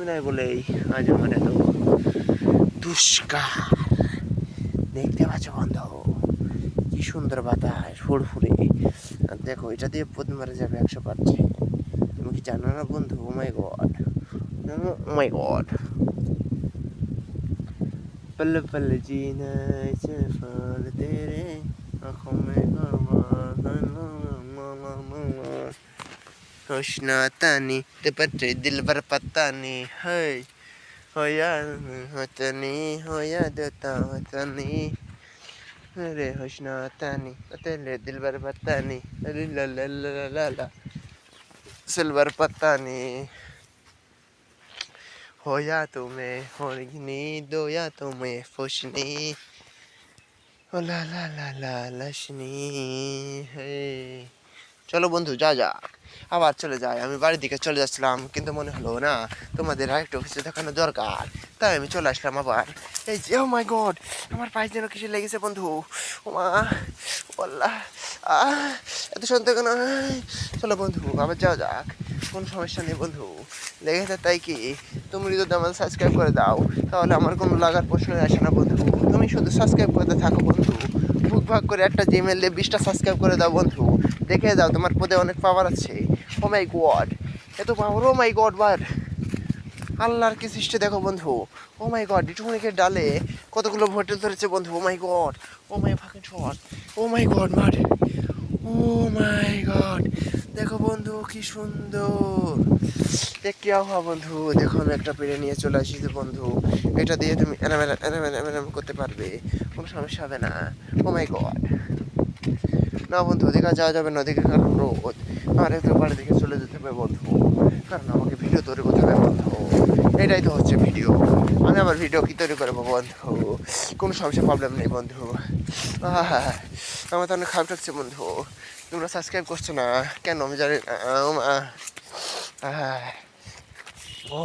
নাই বলেই আজ আমার এত দুষ্কার। দেখতে পাচ্ছ বন্ধু কি সুন্দর বাতাস ফুরফুরে। আর দেখো এটা দিয়ে পদ মারা যাবে 100%। তুমি কি জানো না বন্ধু? ও মাই গড, ও মাই গড। पल पल जीना सफर तेरे आँखों में होशना तानी ते पत्ते दिल पर पता नहीं है हो या होता नहीं हो या देता होता नहीं अरे होशना तानी तेरे दिल पर पता नहीं अरे ला ला ला ला ला सिल्वर पता नहीं हो या तुम्हें होनी दो या तुम्हें खुशनी ও লা লা লা লা লাশনি হে। চলো বন্ধু যা যাক, আবার চলে যাই। আমি বাড়ির দিকে চলে যাচ্ছিলাম, কিন্তু মনে হলো না তোমাদের আরেকটু কিছু দেখানো দরকার, তাই আমি চলে আসলাম আবার। এই যে ও মাই গড, আমার পায়ে যেন কিছু লেগেছে বন্ধু। ও মা, আল্লাহ, এত শুনতে কেন? চলো বন্ধু আবার যাওয়া যাক, কোনো সমস্যা নেই বন্ধু। লেগেছে তাই কি, তুমি যদি আমার সাবস্ক্রাইব করে দাও তাহলে আমার কোনো লাগার প্রশ্নই আসে না বন্ধু। তুমি শুধু সাবস্ক্রাইব করতে থাকো বন্ধু। বুক ভাগ করে একটা জিমেল দিয়ে 20টা সাবস্ক্রাইব করে দাও বন্ধু। দেখে যাও তোমার পদে অনেক পাওয়ার আছে। ও মাই গড, এত পাওয়ার! ও মাই গড বার, আল্লাহর কি সৃষ্টি দেখো বন্ধু। ও মাই গড, ডিটুমনিকের ডালে কতগুলো ভোটেল ধরেছে বন্ধু। ও মাই গড, ও মাই ফাকিং শট, ও মাই গড মার, ও মাই গড। দেখো বন্ধু কি সুন্দর কি আবহাওয়া বন্ধু। দেখো আমি একটা পেড়ে নিয়ে চলে আসিছি বন্ধু, এটা দিয়ে তুমি এরাম করতে পারবে, কোনো সমস্যা হবে না। ও মাই গড, না বন্ধু ওদিকে যাওয়া যাবে না, ওদিকে কারণ রোদ। আমার একটু বাড়ি দিকে চলে যেতে হবে বন্ধু, কারণ আমাকে ভিডিও তৈরি করতে হবে বন্ধু। এটাই তো হচ্ছে ভিডিও, আমি আবার ভিডিও কি তৈরি করবো বন্ধু, কোনো সমস্যা প্রবলেম নেই বন্ধু। আমার তো অনেক খারাপ লাগছে বন্ধু, তোমরা সাবস্ক্রাইব করছো না কেন আমি জানি না। ও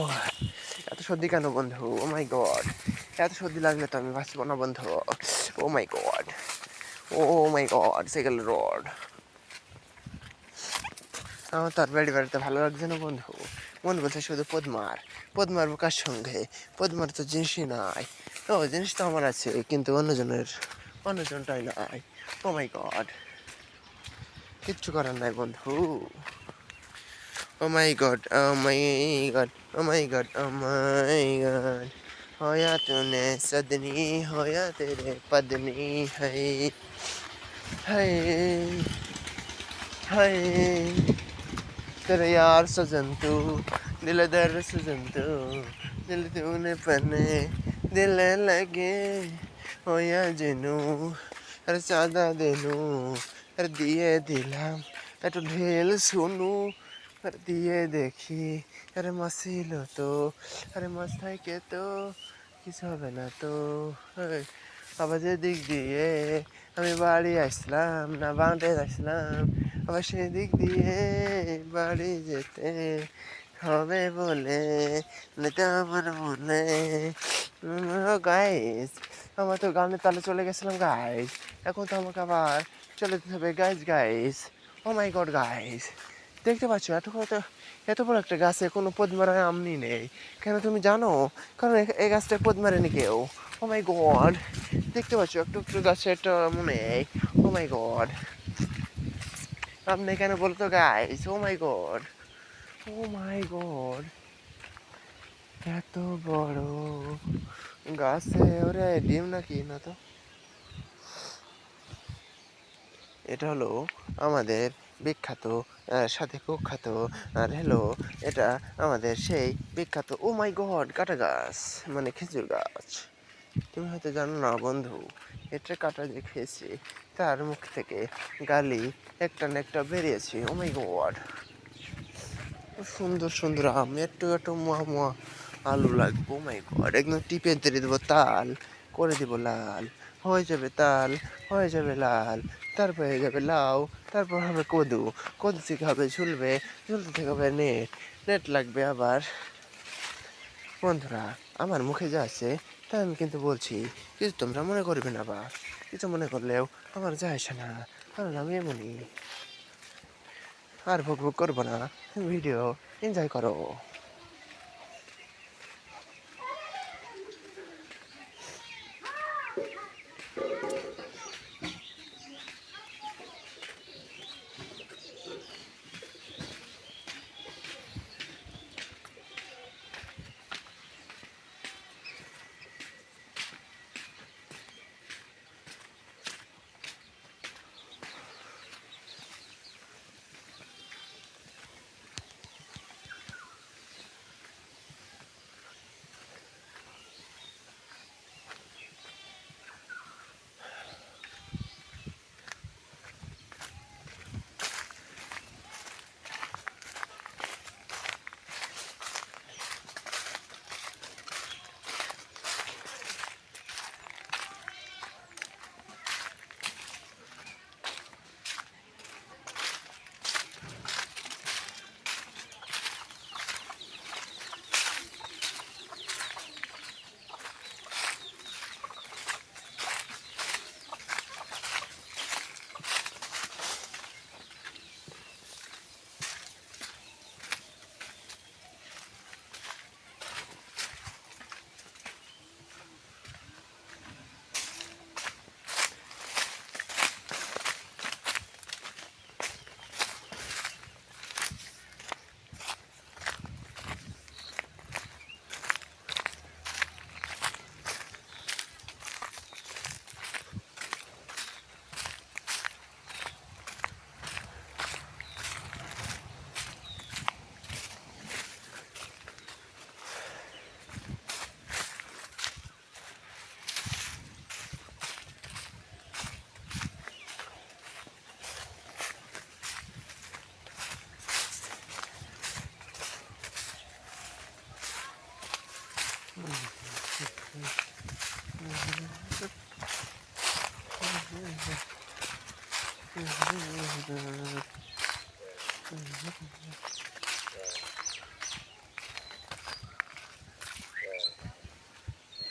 এত সর্দি কেন বন্ধু? ও মাই গড, এত সর্দি লাগলে তো আমি বাঁচবো না বন্ধু। ও মাই গড, ও মাই গড, সেকেন্ড রোড। আমার তো আর বেড়াতে ভালো লাগছে না বন্ধু। মন বলছে শুধু পদ্মার পদ্মার কার সঙ্গে, পদ্মার তো জিনিসই নাই। ও জিনিস তো আমার আছে, কিন্তু অন্যজনটাই নাই। ও মাই গড, কিচ্ছু করার নাই বন্ধু। ও মাই গড, ও মাই গড, ও মাই গড, ও মাই গড। होया तूने सदनी होया तेरे पदनी है है है तेरे यार सजन तू दिल दर सजन तू दिल तूने पने दिल लगे होया जिनू अरे सादा दिनू अरे दिए दिलाम একটু ঢেল শুনু আর দিয়ে দেখি। আরে মাসিল তো, আরে মাছ থাকে তো কিছু হবে না তো। আবার যেদিক দিয়ে আমি বাড়ি আসলাম না বাঁধে আসলাম, আবার সেদিক দিয়ে বাড়ি যেতে হবে বলে নিতে আমার বলে। গাইস, আমার তো গানের তালে চলে গেছিলাম গাইস, এখন তো আমাকে আবার চলে যেতে হবে গাইস। গাইস, ও মাই গড গাইস, দেখতে পাচ্ছ এত বড় একটা গাছে কোনো পদ মারা আমনি নেই কেন তুমি জানো? কারণ এই গাছটা পদ মারেনি কেউ। ও মাই গড, দেখতে পাচ্ছ একটু একটু গাছে একটা নেই। ও মাই গড, আপনি কেন বলতো গাইস? ও মাই গড, ও মাই গড, এত বড় গাছে ওরে ডিম নাকি না তো। এটা হলো আমাদের বিখ্যাত, সাথে কুখ্যাত। আর হলো এটা আমাদের সেই বিখ্যাত, ও মাই গড, কাঁটা গাছ, মানে খেজুর গাছ। তুমি হয়তো জানো না বন্ধু, এটা কাঁটা যে খেয়েছে তার মুখ থেকে গালি একটা না একটা বেরিয়েছে। ও মাই গড, সুন্দর সুন্দর আম, একটু একটু মোয়া মোয়া আলু লাগবে। ও মাই গড, একদম টিপে দিয়ে দেবো তাল, করে দিব লাল, হয়ে যাবে তাল, হয়ে যাবে লাল, তারপর হয়ে যাবে লাউ, তারপর হবে কদু, কদু থেকে হবে ঝুলবে, ঝুলতে থেকে হবে নেট, নেট লাগবে আবার। বন্ধুরা, আমার মুখে যা আছে তা আমি কিন্তু বলছি, কিছু তোমরা মনে করবে না, বা কিছু মনে করলেও আমার যায় আসে না, কারণ আমি এমনই। আর ভোগ ভোগ করবো না, ভিডিও এনজয় করো।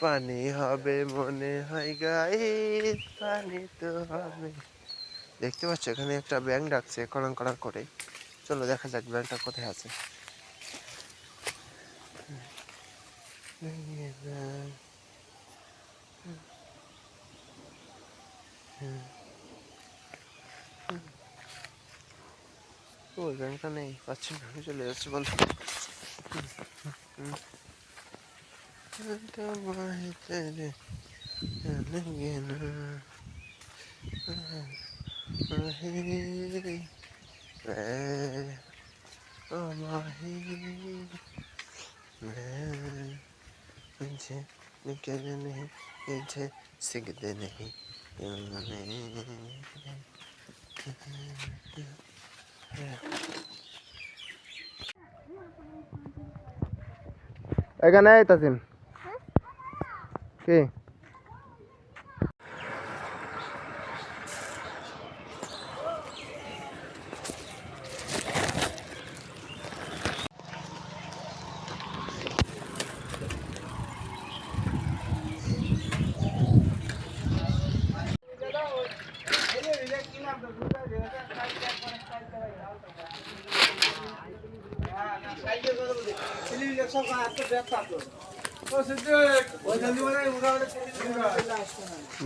পানি হবে মনে হয় গায়ে, পানি তো হবে। দেখতে পাচ্ছ এখানে একটা ব্যাঙ ডাকছে কড়াং কড়াং করে। চলো দেখা যাক ব্যাঙটা কোথায় আছে। ওই ব্যাঙটা নেই, পাচ্ছি না, আমি চলে যাচ্ছি বন্ধু। मुझे निकल नहीं, मुझे सिगदे नहीं। এখানে আইতাছেন কি?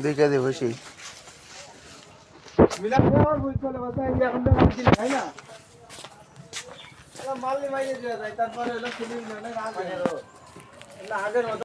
দেখে দে বসি মিলা বুঝতে পারছি এখন তো তাই না মাল্লি মাইনে দেওয়া যায়, তারপরে হলো ফিলিং আগের মতো।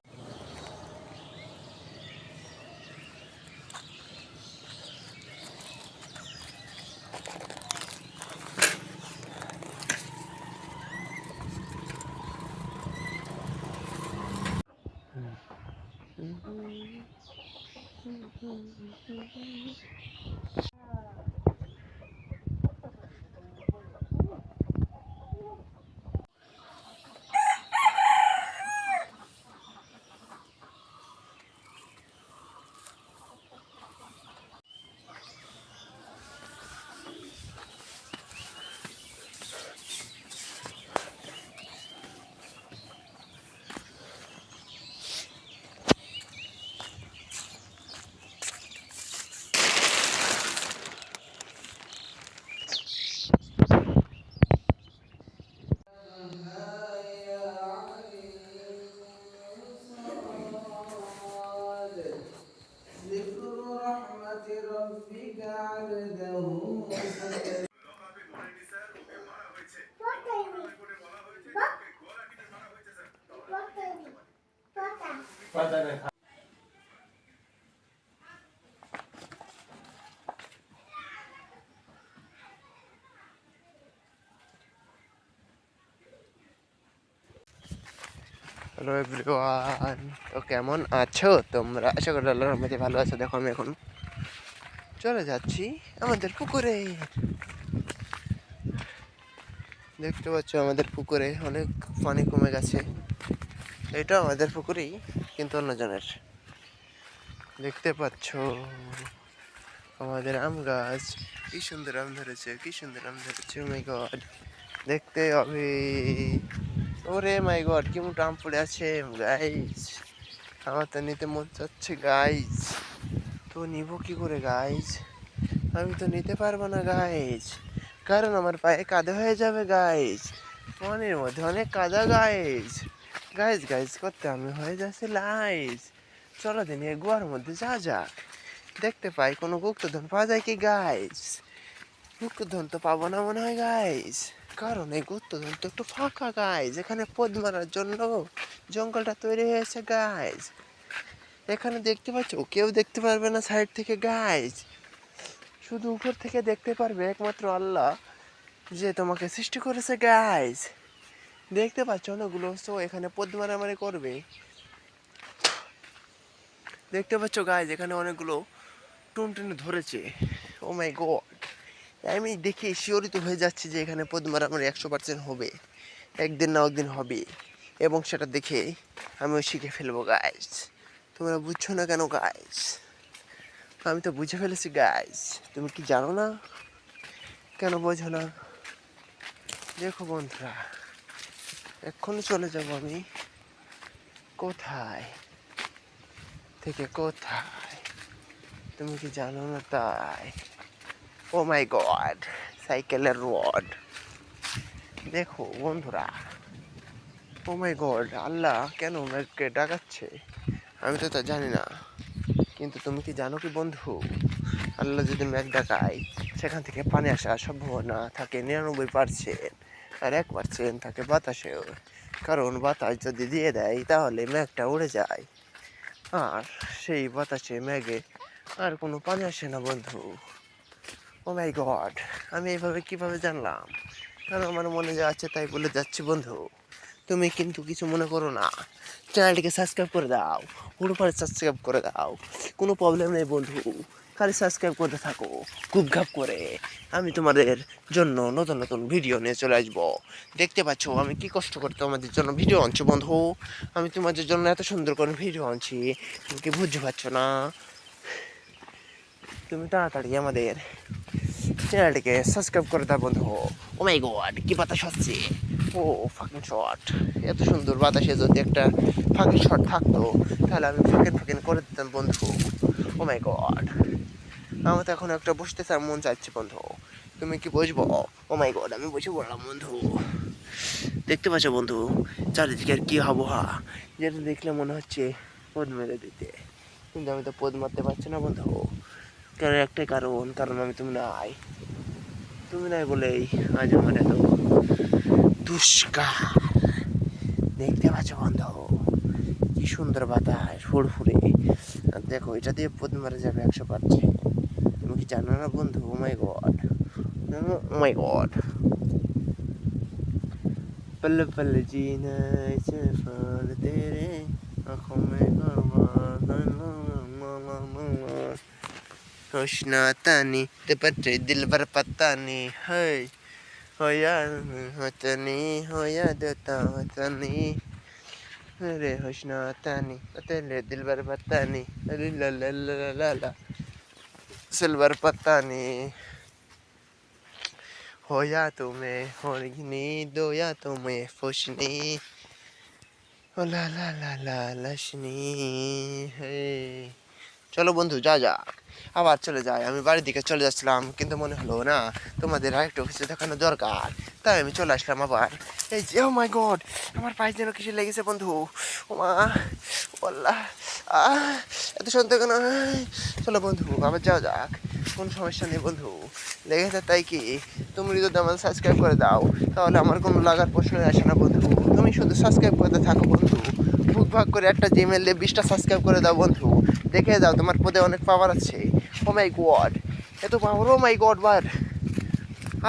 হ্যালো এভরিওয়ান, তো কেমন আছো তোমরা? আশা করি আল্লাহর রহমতে ভালো আছো। দেখো আমি এখন চলে যাচ্ছি আমাদের পুকুরে। দেখতে পাচ্ছ আমাদের পুকুরে অনেক পানি কমে গেছে। এটা আমাদের পুকুরেই, কিন্তু অন্যজনের। দেখতে পাচ্ছ আমাদের আম গাছ, কি সুন্দর আম ধরেছে, কি সুন্দর আম ধরেছে। ও মাই গড, দেখতে হবে। ওরে মাই গড, কি মোটা আম পড়ে আছে গাইজ। আমার তো নিতে মন চাচ্ছে গাইজ, তো নিব কি করে গাইজ? আমি তো নিতে পারবো না গাইজ, কারণ আমার পায়ে কাদা হয়ে যাবে গাইজ। পানির মধ্যে অনেক কাদা গাইজ। গাইজ গাইজ করতে আমি হয়ে যাচ্ছি লাইজ। চলো দিন এই গুয়ার মধ্যে যা যাক, দেখতে পাই কোনো গুপ্তধন পাওয়া যায় কি গাইজ। গুপ্তধন তো পাবো না মনে হয় গাইজ, কারণ এই গুপ্তধন তো একটু ফাঁকা গাইজ। এখানে পদ মারার জন্য জঙ্গলটা তৈরি হয়েছে গাইজ। এখানে দেখতে পাচ্ছ কেউ দেখতে পারবে না সাইড থেকে গাইজ, শুধু উপর থেকে দেখতে পারবে একমাত্র আল্লাহ, যে তোমাকে সৃষ্টি করেছে গাইজ। দেখতে পাচ্ছ অনেকগুলো সো এখানে পদ মারামারি করবে। দেখতে পাচ্ছ গাইজ এখানে অনেকগুলো টুনটুনি ধরেছে। ও মাই গড, আমি দেখে শিওরিত হয়ে যাচ্ছি যে এখানে পদ মারামারি 100% হবে, একদিন না একদিন হবে, এবং সেটা দেখে আমিও শিখে ফেলবো গাইজ। তোমরা বুঝছো না কেন গাইজ? আমি তো বুঝে ফেলেছি গাইজ, তুমি কি জানো না? কেন বোঝো না? দেখো বন্ধুরা, এক্ষুনি চলে যাব আমি কোথায় থেকে কোথায়, তুমি কি জানো না তাই? ও মাই গড, সাইকেলের রড। দেখো বন্ধুরা, ও মাই গড, আল্লাহ কেন মেঘকে ডাকাচ্ছে আমি তো তা জানি না, কিন্তু তুমি কি জানো কি বন্ধু, আল্লাহ যদি মেঘ ডাকায় সেখান থেকে পানি আসার সম্ভাবনা থাকে 99%, আর 1% থাকে বাতাসেও। কারণ বাতাস যদি দিয়ে দেয় তাহলে মেঘটা উড়ে যায়, আর সেই বাতাসে মেঘে আর কোনো পানি আসে না বন্ধু। ও মাই গড, আমি এইভাবে কিভাবে জানলাম? কারণ আমার মনে যা আছে তাই বলে যাচ্ছি বন্ধু। তুমি কিন্তু কিছু মনে করো না, চ্যানেলটিকে সাবস্ক্রাইব করে দাও, পুরোপুরি সাবস্ক্রাইব করে দাও, কোনো প্রবলেম নেই বন্ধু। খালি সাবস্ক্রাইব করতে থাকো খুব ঘাপ করে, আমি তোমাদের জন্য নতুন নতুন ভিডিও নিয়ে চলে আসবো। দেখতে পাচ্ছ আমি কি কষ্ট করে তোমাদের জন্য ভিডিও আনছি বন্ধু। আমি তোমাদের জন্য এত সুন্দর করে ভিডিও আনছি, তুমি কি বুঝতে পারছো না? তুমি তাড়াতাড়ি আমাদের চ্যানেলটিকে সাবস্ক্রাইব করে দাও বন্ধু। ও মাই গড, কি বাতাস হচ্ছে! ও ফাকিং শট! এত সুন্দর বাতাসে যদি একটা ফাকিং শট থাকতো তাহলে আমি ফাকিং ফাকিং করে দিতাম বন্ধু। ও মাই গড, আমার তো এখন একটা বসতে চার মন চাইছে বন্ধু, তুমি কি বুঝবো? ও মাই গড, আমি বসে বললাম বন্ধু। দেখতে পাচ্ছ বন্ধু চারিদিকের কি আবহাওয়া, যেটা দেখলে মনে হচ্ছে পদ মেরে দিতে, কিন্তু আমি তো পদ মারতে পারছি না বন্ধু। কারণ একটাই কারণ আমি তুমি নাই বলেই আজ আমার এত দুষ্কার। দেখতে পাচ্ছ বন্ধু কি সুন্দর বাতাস ফুরফুরে, আর দেখো এটা দিয়ে পদ মারা যাবে 100%। তুমি কি জানো না বন্ধু? ও মাই গড, ও মাই গড। पल पल जीना सफर तेरे आँखों में होश ना तानी ते पटे दिल भर पता नहीं है होया वतनी होया देता वतनी अरे होश ना तानी तेरे दिल भर पता नहीं अरे ला ला ला ला ला सिल्वर पता नहीं होया तुम्हें होनी दोया तुम्हें फुशनी ও লা লা লা লা লাশনি হে চলো বন্ধু যা যাক আবার চলে যাই আমি বাড়ির দিকে চলে যাচ্ছিলাম কিন্তু মনে হলো না তোমাদের আরেকটু কিছু দেখানো দরকার তাই আমি চলে আসলাম আবার এই যে ও মাই গড আমার পায়ে যেন কিছু লেগেছে বন্ধু ও মা আল্লাহ এত শুনতে কেন চলো বন্ধু আবার যাও যাক কোনো সমস্যা নেই বন্ধু লেগেছে তাই কি তুমি যদি আমার সাবস্ক্রাইব করে দাও তাহলে আমার কোনো লাগার প্রশ্নই আসে না বন্ধু তুমি শুধু সাবস্ক্রাইব করতে থাকো বন্ধু বুক ভাগ করে একটা জিমেল দিয়ে 20টা সাবস্ক্রাইব করে দাও বন্ধু দেখে যাও তোমার পদে অনেক পাওয়ার আছে ও মাই গড এত পাওয়ার ও মাই গড বার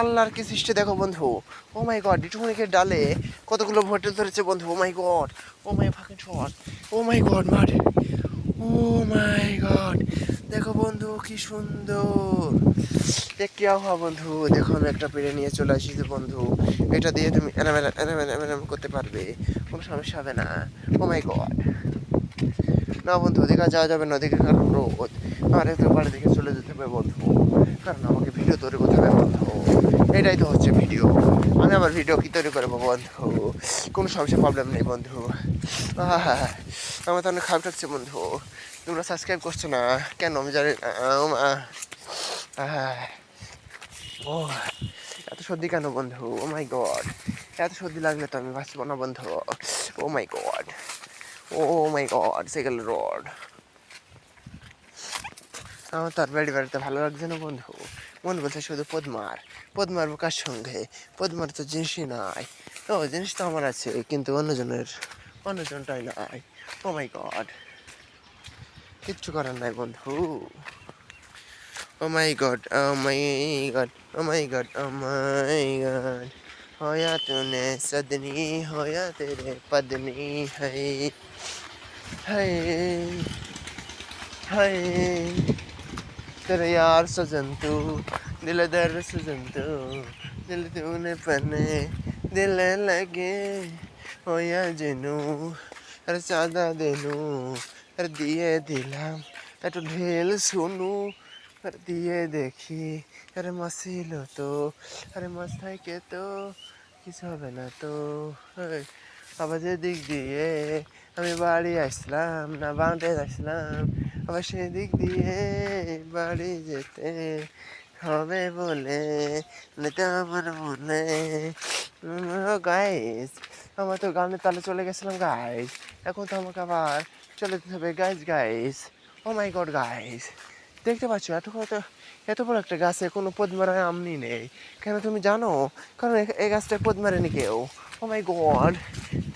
আল্লাহর কি সৃষ্টি দেখো বন্ধু ও মাই গড ডিটুমনিকের ডালে কতগুলো ভোটেল ধরেছে বন্ধু ও মাই গড ও মাই ফাকিং শট ও মাই গড মার ও মাই গড দেখো বন্ধু কি সুন্দর কি আবহাওয়া বন্ধু দেখো আমি একটা পেড়ে নিয়ে চলে আসিছি বন্ধু এটা দিয়ে তুমি এরাম করতে পারবে কোনো সমস্যা হবে না ও মাই গড না বন্ধু ওদিকে যাওয়া যাবে না ওদিকে কারণ রোদ আমার একটু বাড়ি দিকে চলে যেতে হবে বন্ধু কারণ আমাকে ভিডিও তৈরি করতে হবে বন্ধু এটাই তো হচ্ছে ভিডিও আমি আবার ভিডিও কি তৈরি করবো বন্ধু কোনো সমস্যা প্রবলেম নেই বন্ধু আমার তো অনেক খারাপ লাগছে বন্ধু তোমরা সাবস্ক্রাইব করছো না কেন আমি জানি ও এত সর্দি কেন বন্ধু ও মাই গড এত সর্দি লাগলে তো আমি বাঁচবো না বন্ধু ও মাই গড ও মাই গড সেকেন্ড রোড আমার তো আর বেড়াতে ভালো লাগছে না বন্ধু মন বলছে শুধু পদ্মার কার সঙ্গে পদ্মার তো জিনিসই নাই ও জিনিস তো আমার আছে কিন্তু অন্যজনটাই নাই ও মাই গড কিচ্ছু করার নাই বন্ধু ও মাই গড ও মাই গড ও মাই গড ও মাই গড होया तूने सदनी होया तेरे पदनी है हाय तेरे यार सजन तू दिल दर सजन तू दिल तूने पने दिल लगे होया जिनू अरे सादा देनू अरे दिए दिलाम একটু ঢেল শুনু আর দিয়ে দেখি আরে মাসিল তো আরে মাছ থাকে তো কিছু হবে না তো আবার যেদিক দিয়ে আমি বাড়ি আসলাম না বাঁধে আসলাম আবার সেদিক দিয়ে বাড়ি যেতে হবে বলে নিতে আমার মনে গাইস আমার তো গানের তালে চলে গেছিলাম গাইস এখন তো আমাকে আবার চলে যেতে হবে গাইস ও মাই গড গাইস দেখতে পাচ্ছ এত বড় একটা গাছে কোনো পদ্মার আমনি নেই কেন তুমি জানো কারণ এই গাছটা পদ মারেনি কেউ ও মাই গড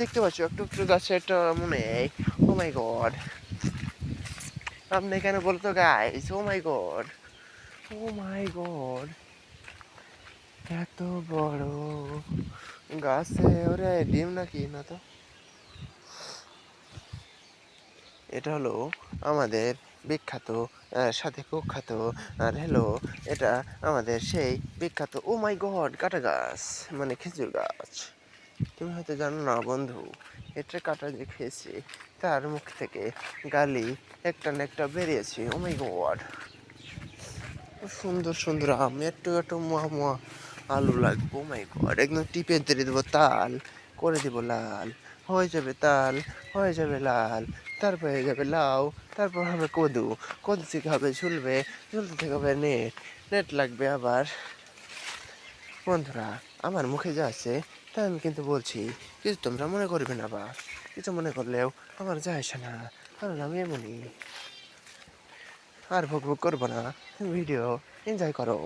দেখতে পাচ্ছ একটু গাছে একটা নেই ও মাই গড আপনি কেন বলতো গাইস ও মাই গড এত বড় গাছে ওরে ডিম নাকি না তো এটা হলো আমাদের বিখ্যাত সাথে কুখ্যাত আর হলো এটা আমাদের সেই বিখ্যাত ও মাই গড কাঁটা গাছ মানে খেজুর গাছ তুমি হয়তো জানো না বন্ধু এটা কাঁটা যে খেয়েছি তার মুখ থেকে গালি একটা না একটা বেরিয়েছে ও মাই গড সুন্দর সুন্দর আম একটু মুয়া আলু লাগবে ও মাই গড একদম টিপে দিয়ে দেবো তাল করে দেবো লাল হয়ে যাবে তাল হয়ে যাবে লাল তারপর হয়ে যাবে লাউ তারপর হবে কদু থেকে হবে ঝুলতে থেকে হবে নেট লাগবে আবার বন্ধুরা আমার মুখে যা আছে তাই আমি কিন্তু বলছি কিছু তোমরা মনে করবে না বা কিছু মনে করলেও আমার যা আসে না কারণ আমি এমনই আর ভোগ করবো না ভিডিও এনজয় করো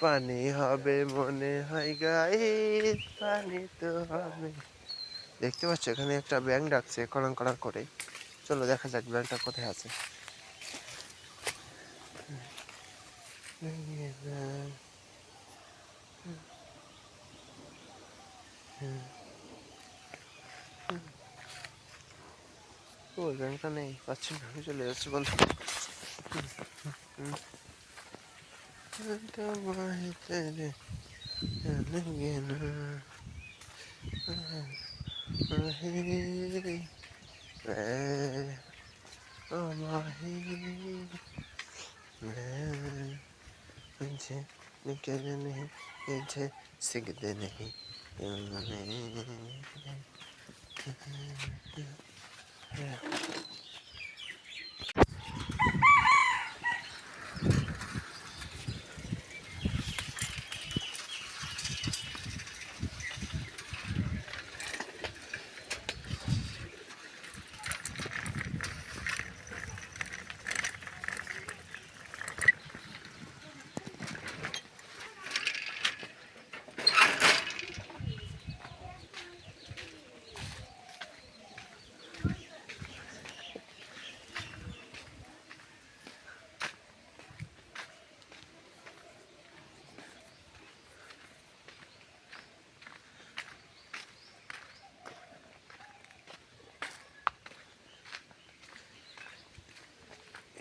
পানি হবে মনে হয় গায়ে, পানি তো হবে। দেখতে পাচ্ছ এখানে একটা ব্যাঙ ডাকছে কড়াং কড়াং করে। চলো দেখা যাক ব্যাঙটা কোথায় আছে। ও ব্যাঙটা নেই, পাচ্ছি না, আমি চলে যাচ্ছি বন্ধু। मुझे निकल नहीं, मुझे सिगद नहीं।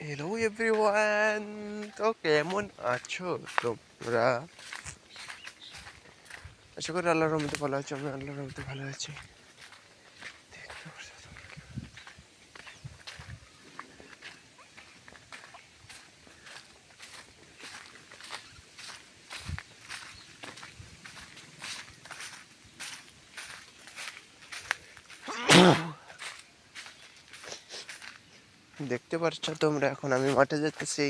হ্যালো এভরিওয়ান, তো কেমন আছো তোমরা? আশা করি আল্লাহর রহমতে ভালো আছো। আমি আল্লাহর রহমতে ভালো আছি। দেখতে পাচ্ছ তোমরা, এখন আমি মাঠে যেতেছি।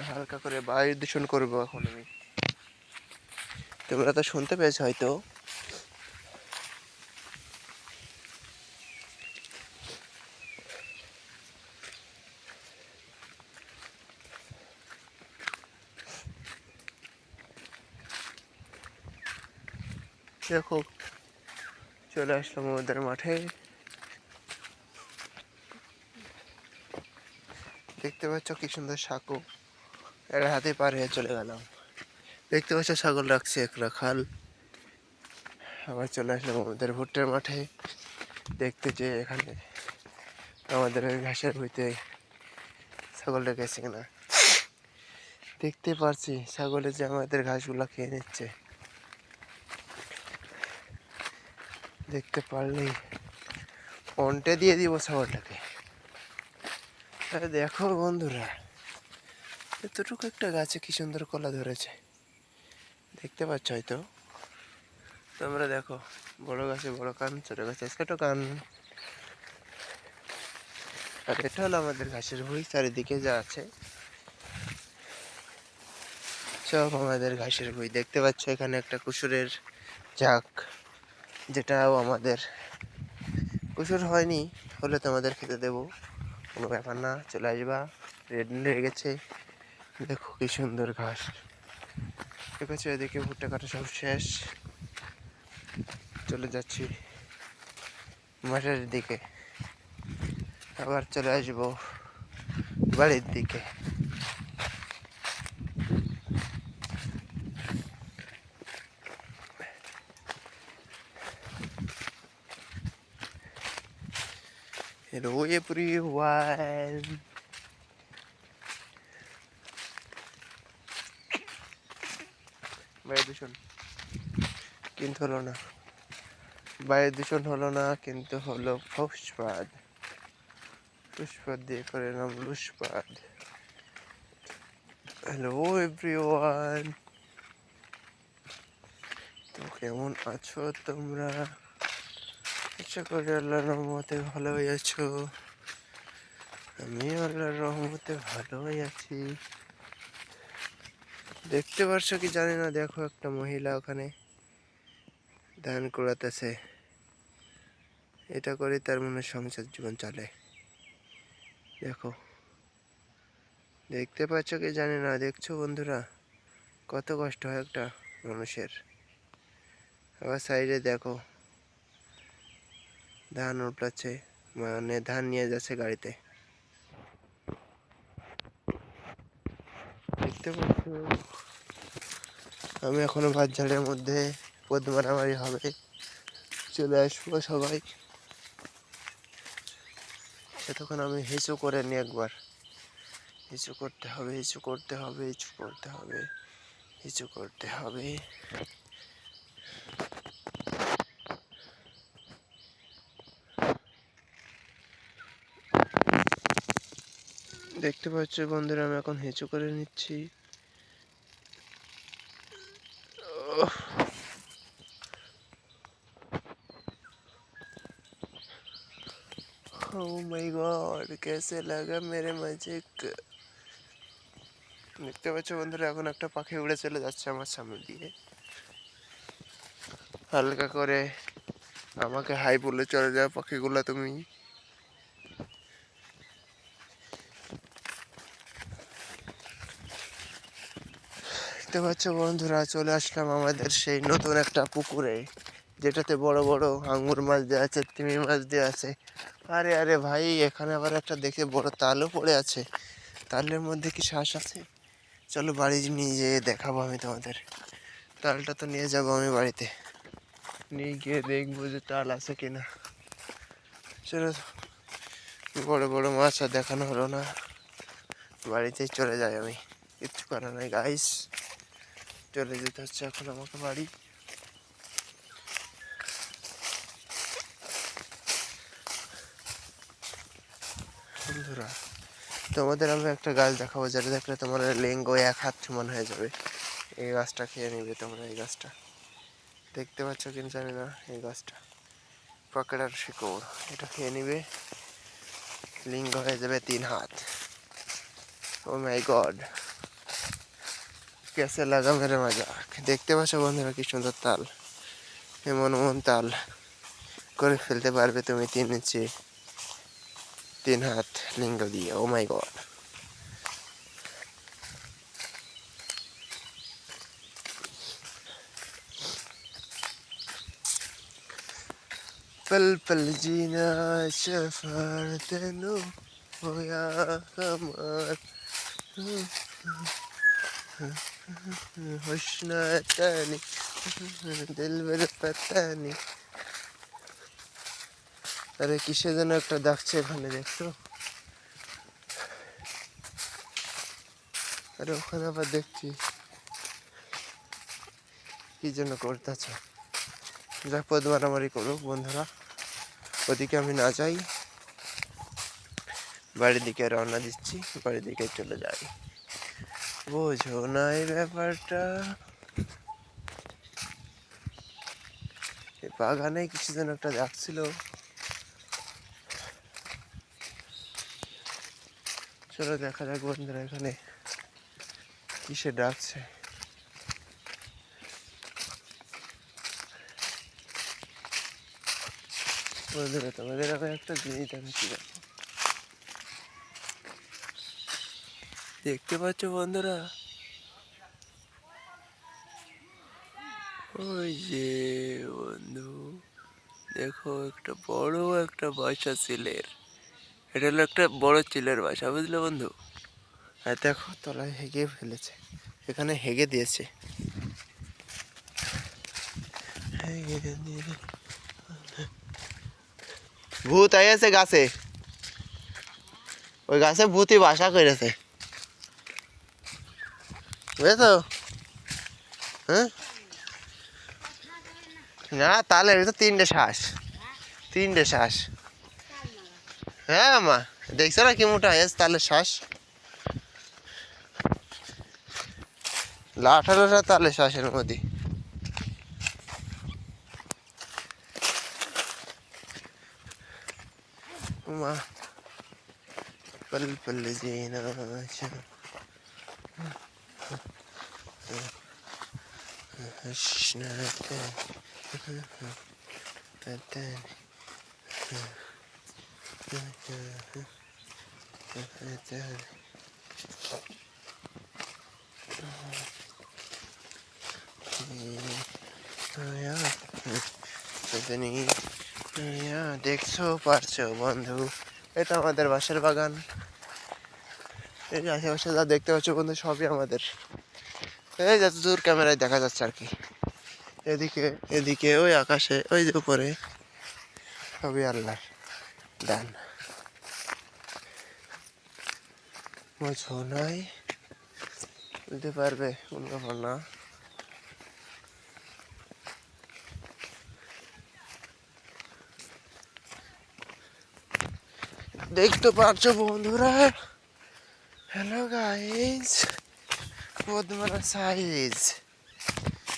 হালকা করে বায়ু দূষণ করবো এখন আমি। তোমরা তো শুনতে পেয়েছো হয়তো। দেখো, চলে আসলাম আমাদের মাঠে। দেখতে পাচ্ছ কি সুন্দর সাঁকো, এর হাতে পার হয়ে চলে গেলাম। দেখতে পাচ্ছ ছাগল রাখছে এক রাখাল। আবার চলে আসলাম আমাদের ভুট্টার মাঠে দেখতে, যে এখানে আমাদের ওই ঘাসের ভুঁইতে ছাগল রেখেছে কিনা। দেখতে পাচ্ছি ছাগলে যে আমাদের ঘাসগুলা খেয়ে নিচ্ছে। দেখতে পারলেই অন্টে দিয়ে দিব ছাগলটাকে। দেখো বন্ধুরা, এতটুকু একটা গাছে কি সুন্দর কলা ধরেছে, দেখতে পাচ্ছ হয়তো তোমরা। দেখো, বড় গাছে বড় কান, ছোট গাছে ছোট কান। আর এটা হলো আমাদের ঘাসের ভুঁই। চারিদিকে যা আছে সব আমাদের ঘাসের ভুঁই। দেখতে পাচ্ছ এখানে একটা কুসুরের ঝাঁক, যেটাও আমাদের। কুসুর হয়নি, হলে তোমাদের খেতে দেবো, কোনো ব্যাপার না, চলে আসবা। রেডি হয়ে গেছে। দেখো কি সুন্দর ঘাস। ঠিক আছে, এদিকে ভুট্টা কাটা সব শেষ। চলে যাচ্ছি মাঠের দিকে, আবার চলে আসবো বাড়ির দিকে। হ্যালো এভরিওয়ান, বায়ু দূষণ কিন্তু হলো না, বায়ু দূষণ হলো না, কিন্তু হলো ফুসপাদ। পুষ্পাদ দিয়ে করে নাম লুসপাদ। হ্যালো এভরিওয়ান, তো কেমন আছো তোমরা? আশা করি আল্লাহর রহমতে ভালোই আছো। আমি আল্লাহর রহমতে ভালোই আছি। দেখতে পারছো কি জানি না, দেখো একটা মহিলা ওখানে ধান কুড়াতেছে। এটা করে তার মনে সংসার জীবন চলে। দেখো, দেখতে পাচ্ছ কি জানি না, দেখছো বন্ধুরা কত কষ্ট হয় একটা মানুষের। আবার সাইডে দেখো ধান উঠাচ্ছে, মানে ধান নিয়ে যাচ্ছে গাড়িতে। দেখতে পাচ্ছ, আমি এখনো বাজারের মধ্যে পদ মারামারি হবে, চলে আসবো সবাই। তখন আমি হিঁচু করে নি একবার, হিঁচু করতে হবে, হিঁচু করতে হবে, হিঁচু করতে হবে, হিঁচু করতে হবে। দেখতে পাচ্ছ বন্ধুরা, আমি এখন হিঁচু করে নিচ্ছি। ओह माय गॉड, कैसे लगा मेरे मैजिक। দেখতে পাচ্ছ বন্ধুরা, এখন একটা পাখি উড়ে চলে যাচ্ছে আমার সামনে দিয়ে। হালকা করে আমাকে হাই বলে চলে যাও পাখিগুলো তুমি। দেখতে পাচ্ছ বন্ধুরা, চলে আসলাম আমাদের সেই নতুন একটা পুকুরে, যেটাতে বড় বড় আঙ্গুর মাছ দেওয়া আছে, তিমি মাছ দেওয়া আছে। আরে আরে ভাই, এখানে আবার একটা দেখে বড় তালও পড়ে আছে। তালের মধ্যে কি শ্বাস আছে? চলো বাড়ি নিয়ে যেয়ে দেখাবো আমি তোমাদের। তালটা তো নিয়ে যাবো আমি বাড়িতে, নিয়ে গিয়ে দেখবো যে তাল আছে কিনা। চলো, বড় বড় মাছ আর দেখানো হলো না, বাড়িতেই চলে যাই আমি। কিচ্ছু করার নাই গাইস, চলে যেতে হচ্ছে এখন আমাকে বাড়ি। বন্ধুরা, তোমাদের আমি একটা গাছ দেখাবো, যেটা দেখলে তোমার লিঙ্গ এক হাত সমান হয়ে যাবে। এই গাছটা খেয়ে নিবে তোমরা। এই গাছটা দেখতে পাচ্ছ কিনা জানি না, এই গাছটা পকেটার শিকড়, এটা খেয়ে নিবে, লিঙ্গ হয়ে যাবে 3 হাত। ও মাই গড, कैसे लगा मेरे मजाक। দেখতে পাচ্ছ বন্ধুরা কি সুন্দর তাল, এমন এমন তাল করে ফেলতে পারবে তুমি 3 ইঞ্চি 3 হাত লিঙ্গ দিয়ে। ও মাই গড, पल पल जीना सफर तेनू होया हमार हुस्न तानी दिल मेरे पता नहीं। আরে কিসে যেন একটা ডাকছে এখানে, দেখছো? আরে ওখানে আবার দেখছি কি যেন করতেছে। যা পদ মারামারি করুক বন্ধুরা, ওদিকে আমি না যাই, বাড়ির দিকে রওনা দিচ্ছি, বাড়ির দিকে চলে যাই। বোঝো না এই ব্যাপারটা। বাগানে কিছু যেন একটা ডাকছিল, চলো দেখা যাক বন্ধুরা এখানে কিসে ডাকছে। বন্ধুরা তোমাদের আমি একটা জিনিস দেখাচ্ছি, দেখতে পাচ্ছ বন্ধুরা? ওই যে বন্ধু, দেখো একটা বড় একটা বাসা চিলের। এটা হলো একটা বড় চিলের বাসা, বুঝলে বন্ধু? আর দেখো তলায় হেগে ফেলেছে, এখানে হেগে দিয়েছে। ভূত আইয়াছে গাছে, ওই গাছে ভূতই বাসা করেছে, বুঝেছো? হ্যাঁ, না তালের তো 3টে শ্বাস, 3টে শ্বাস। হ্যাঁ মা, দেখছো না কি মোটা হয়েছে তালের শ্বাস, লাঠা লাঠা তালের শ্বাসের মধ্যে। মা पल पल जीना দেখছো পারছো বন্ধু, এটা আমাদের বাসার বাগান। এই যে আশেপাশে যা দেখতে পাচ্ছ বন্ধু সবই আমাদের, এই যত দূর ক্যামেরায় দেখা যাচ্ছে আর কি। এদিকে এদিকে ওই আকাশে ওই যে উপরে সবই আল্লাহর দান। বুঝো নাই বুঝতে পারবে কোন ব্যাপার না। দেখতে পারছো বন্ধুরা, হ্যালো গাইজ, পদ্মার সাইজ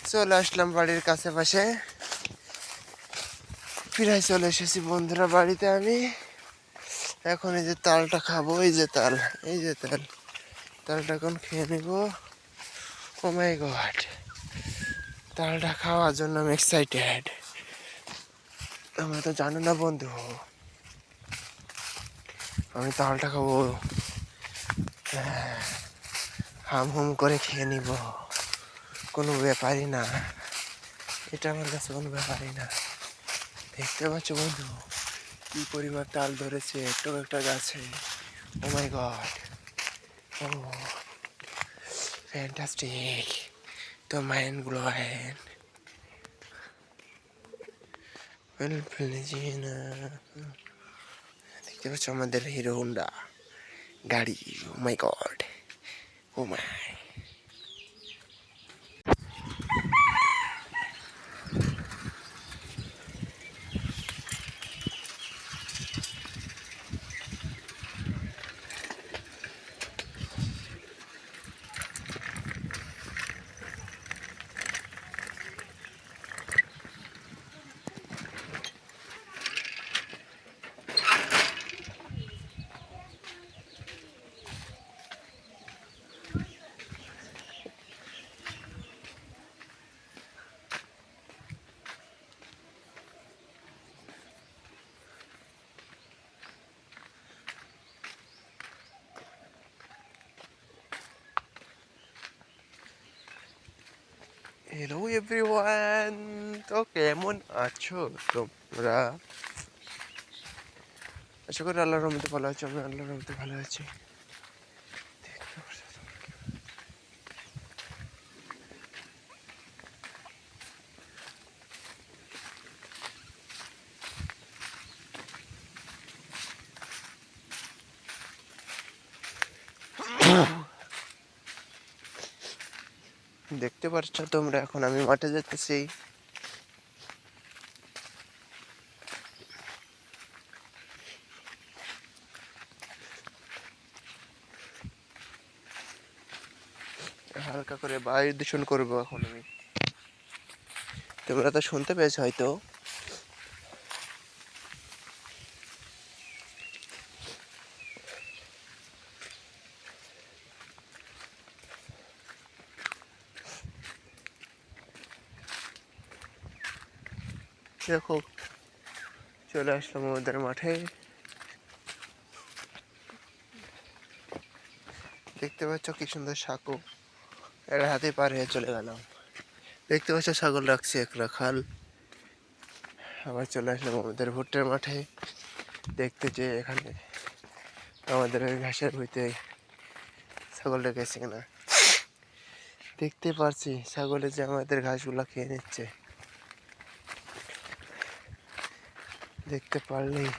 চলে আসলাম বাড়ির কাছে পাশে, প্রায় চলে এসেছি বন্ধুরা বাড়িতে। আমি এখন এই যে তালটা খাবো, এই যে তাল, এই যে তাল, তালটা এখন খেয়ে নেব। ও মাই গড, তালটা খাওয়ার জন্য আমি এক্সাইটেড। আমরা তো জানো না বন্ধু, আমি তালটা খাবো, হাম হুম করে খেয়ে নিব, কোনো ব্যাপারই না, এটা আমার কাছে কোনো ব্যাপারই না। দেখতে পাচ্ছ বন্ধু কি পরিমাণ তাল ধরেছে একটু একটা গাছে। ও মাই গড, ও ফ্যান্টাস্টিক, তো মাইন্ড ব্লোয়িং। দেখতে পাচ্ছ আমাদের হিরো হোন্ডা গাড়ি। ও মাই গড, ও মাই। হ্যালো এভরিওয়ান, তো কেমন আছো তোমরা? আশা করি আল্লাহর রহমতে ভালো আছো। আমি আল্লাহর রহমতে ভালো আছি। দেখতে পাচ্ছ তোমরা এখন আমি মাঠে যেতেছি। হালকা করে বায়ু দূষণ করবো এখন আমি, তোমরা তো শুনতে পেয়েছো হয়তো। দেখো চলে আসলাম আমাদের মাঠে, দেখতে পাচ্ছ কি সুন্দর সাঁকো, এর হাতে পার হয়ে চলে গেলাম। দেখতে পাচ্ছ ছাগল রাখছি এক রাখাল। আবার চলে আসলাম আমাদের ভুট্টার মাঠে, দেখতে যে এখানে আমাদের ওই ঘাসের ভুঁইতে ছাগল রেখেছে কিনা। দেখতে পারছি ছাগলে যে আমাদের ঘাসগুলা খেয়ে নিচ্ছে, দেখতে পারলেই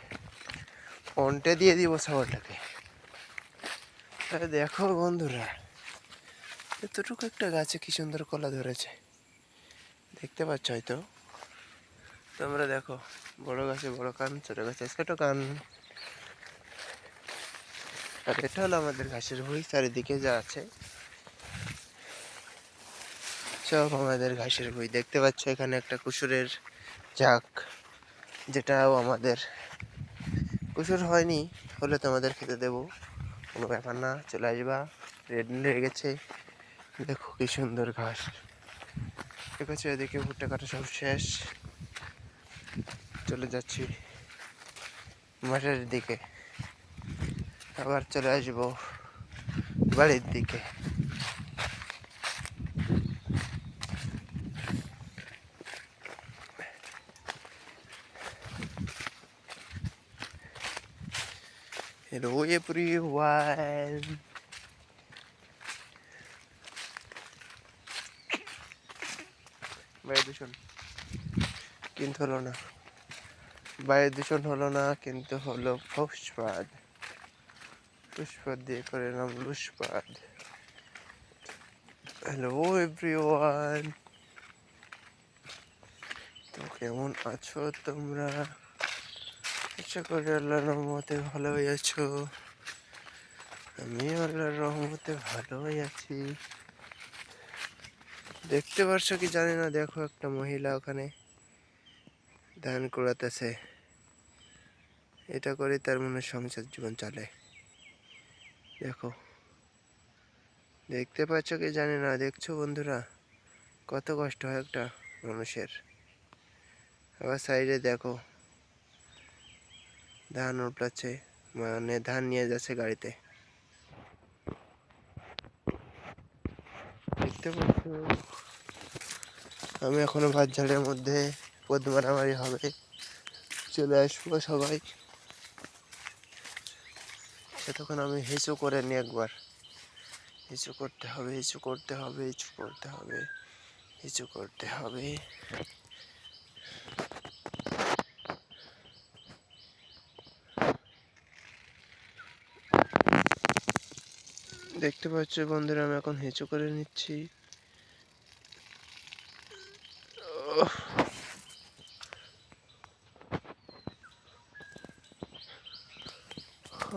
অন্টে দিয়ে দিব ছাগলটাকে। দেখো বন্ধুরা, এতটুকু একটা গাছে কি সুন্দর কলা ধরেছে, দেখতে পাচ্ছ হয়তো তোমরা। দেখো বড় গাছে বড় কান, ছোট গাছে ছোট কান। আর এটা হলো আমাদের ঘাসের ভুঁই, চারিদিকে যা আছে সব আমাদের ঘাসের ভুঁই। দেখতে পাচ্ছ এখানে একটা কুসুরের ঝাঁক, যেটাও আমাদের উসুর হয়নি, হলে তোমাদের খেতে দেবো, কোনো ব্যাপার না, চলে আসবা। রেডি হয়ে গেছে, দেখো কি সুন্দর ঘাস। ঠিক আছে, এদিকে ভুট্টা কাটা সব শেষ, চলে যাচ্ছি মাঠের দিকে, আবার চলে আসবো বাড়ির দিকে। Hello everyone. বায়ু দূষণ কিন্তু হলো না, বায়ু দূষণ হলো না, কিন্তু হলো ফুসপাদ। পুষ্পাদ দিয়ে করে নাম লুসপাদ। হ্যালো এভরিওয়ান, তো কেমন আছো তোমরা? আশা করি আল্লাহর রহমতে ভালোই আছো। আমি আল্লাহর রহমতে ভালোই আছি। দেখতে পারছো কি জানি না, দেখো একটা মহিলা ওখানে ধান কুড়াতেছে। এটা করে তার মনে সংসার জীবন চলে। দেখো, দেখতে পাচ্ছ কি জানি না, দেখছো বন্ধুরা কত কষ্ট হয় একটা মানুষের। আবার সাইডে দেখো ধান উঠাচ্ছে, মানে ধান নিয়ে যাচ্ছে গাড়িতে। দেখতে পাচ্ছ, আমি এখনো ভাত ঝাড়ের মধ্যে, পদ মারামারি হবে, চলে আসবো সবাই। তখন আমি হিঁচু করে নি একবার, হিঁচু করতে হবে, হিঁচু করতে হবে, হিঁচু করতে হবে, হিঁচু করতে হবে। দেখতে পাচ্ছ বন্ধুরা, আমি এখন হিঁচু করে নিচ্ছি।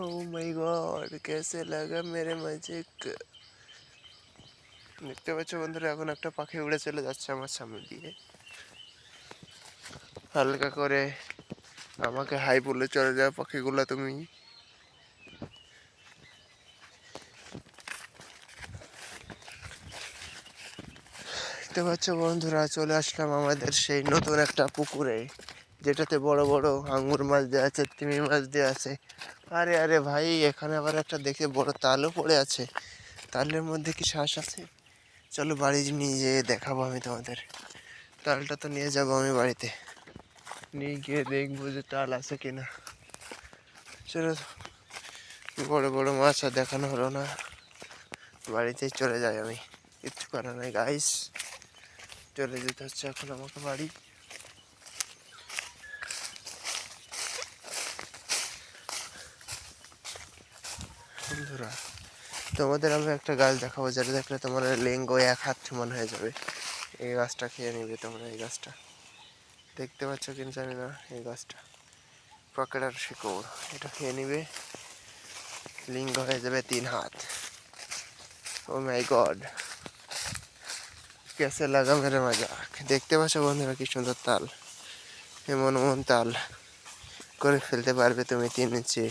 Oh my God, कैसे लगा मेरे मैजिक। দেখতে পাচ্ছ বন্ধুরা, এখন একটা পাখি উড়ে চলে যাচ্ছে আমার সামনে দিয়ে, হালকা করে আমাকে হাই বলে চলে যাও পাখিগুলো তুমি। দেখতে পাচ্ছ বন্ধুরা, চলে আসলাম আমাদের সেই নতুন একটা পুকুরে, যেটাতে বড় বড় আঙ্গুর মাছ দেওয়া আছে, তিমি মাছ দেওয়া আছে। আরে আরে ভাই, এখানে আবার একটা দেখে বড় তালও পড়ে আছে। তালের মধ্যে কি শ্বাস আছে? চলো বাড়ি নিয়ে যেয়ে দেখাবো আমি তোমাদের। তালটা তো নিয়ে যাবো আমি বাড়িতে, নিয়ে গিয়ে দেখবো যে তাল আছে কিনা। চলো, বড় বড় মাছ আর দেখানো হলো না, বাড়িতেই চলে যাই আমি, কিচ্ছু করার নাই গাইস। চলে যেতে হচ্ছে এখন আমাকে বাড়ি। বন্ধুরা, তোমাদের আমি একটা গাছ দেখাবো, যেটা দেখলে তোমার লিঙ্গ এক হাত সমান হয়ে যাবে। এই গাছটা খেয়ে নিবে তোমরা, এই গাছটা দেখতে পাচ্ছ কিনা জানি না, এই গাছটা পকেটার শিকড়, এটা খেয়ে নিবে, লিঙ্গ হয়ে যাবে 3 হাত। ও মাই গড, कैसे लगा मेरे मजाक। দেখতে পাচ্ছ বন্ধুরা কি সুন্দর তাল, এমন এমন তাল করে ফেলতে পারবে তুমি 3 ইঞ্চি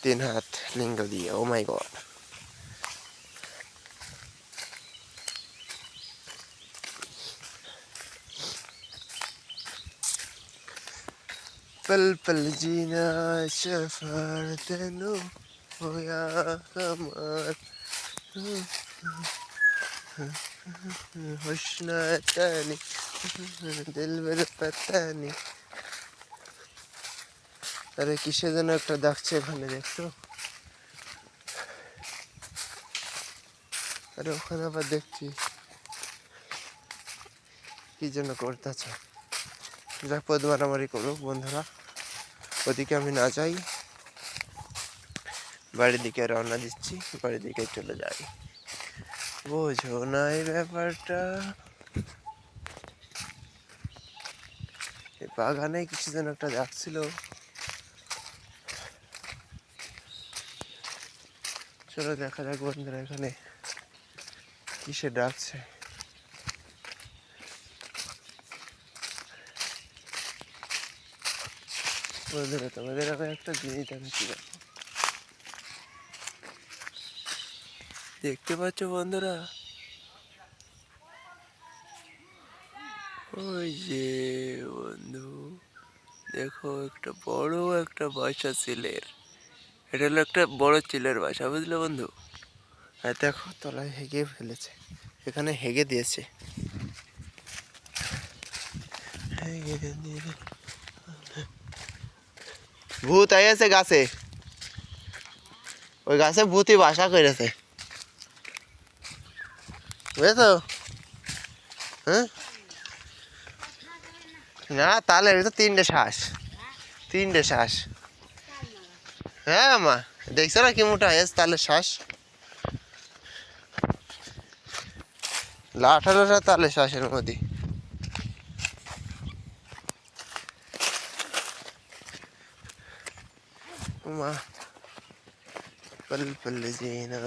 3 হাত লিঙ্গ দিয়ে। ও মাই গড, पल पल जीना सफर तेनू होया कमाल, हुस्न तानी दिल मेरे पता नहीं। আরে কিসে যেন একটা ডাকছে এখানে, দেখছো? আরে ওখানে আবার দেখছি কি যেন করতেছে। যা পদ মারামারি করুক বন্ধুরা, ওদিকে আমি না যাই, বাড়ির দিকে রওনা দিচ্ছি, বাড়ির দিকে চলে যাই। বোঝো না এই ব্যাপারটা। এই বাগানে কিছু যেন একটা ডাকছিল, চলো দেখা যাক বন্ধুরা এখানে কিসে ডাকছে। বন্ধুরা তোমাদের আমি একটা জিনিস দেখাচ্ছি, দেখতে পাচ্ছ বন্ধুরা? ওই যে বন্ধু, দেখো একটা বড় একটা বাসা চিলের। এটা হলো একটা বড় চিলের বাসা, বুঝলে বন্ধু? আর দেখো তলায় হেগে ফেলেছে, এখানে হেগে দিয়েছে। ভূত আইয়াছে গাছে, ওই গাছে ভূতই বাসা করেছে, বুঝেছো? হ্যাঁ, না তাহলে এটা তো তিনটে শ্বাস। হ্যাঁ মা, দেখছো না কি মোটা হয়েছে তালের শ্বাস, লাঠালো তালের শ্বাসের মধ্যে। মা पल पल जीना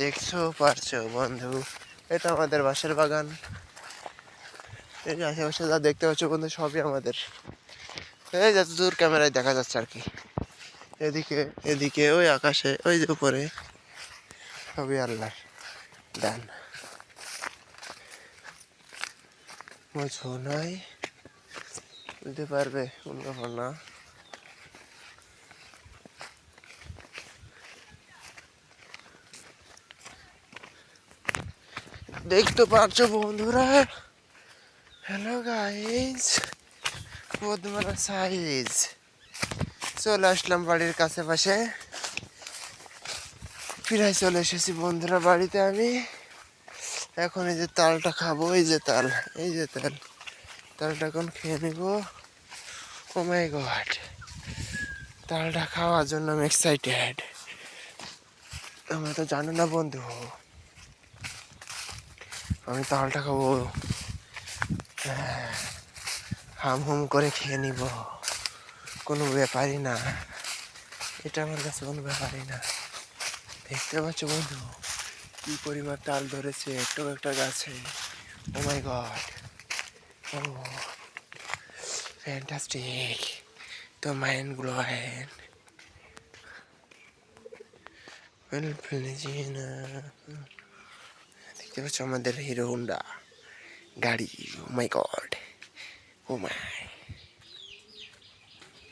দেখছো পারছো বন্ধু, এটা আমাদের বাঁশের বাগান। এই যে আশেপাশে যা দেখতে পাচ্ছ বন্ধু সবই আমাদের। এই যত দূর ক্যামেরায় দেখা যাচ্ছে আর কি, এদিকে এদিকে ওই আকাশে ওই যে উপরে, সবই আল্লাহর দান। বোঝো নাই, বুঝতে পারবে কোন ব্যাপার না। দেখতে পারছো বন্ধুরা, হ্যালো গাইজ, পদ্মারা সাইজ চলে আসলাম বাড়ির কাছে পাশে, ফিরাই চলে এসেছি বন্ধুরা বাড়িতে। আমি এখন এই যে তালটা খাবো, এই যে তাল, এই যে তাল, তালটা এখন খেয়ে নিব। ও মাই গড, তালটা খাওয়ার জন্য আমি এক্সাইটেড। তোমরা তো জানো না বন্ধু, আমি তালটা খাবো, হাম হুম করে খেয়ে নিব, কোনো ব্যাপারই না, এটা আমার কাছে কোনো ব্যাপারই না। দেখতে পাচ্ছ বন্ধু কি পরিমাণ তাল ধরেছে একটু একটা গাছে। ও মাই গড, ও ফ্যান্টাস্টিক, তো মাইন্ড ব্লোয়িং। দেখতে পাচ্ছ আমাদের হিরো হোন্ডা গাড়ি, ও মাই গড, ও মাই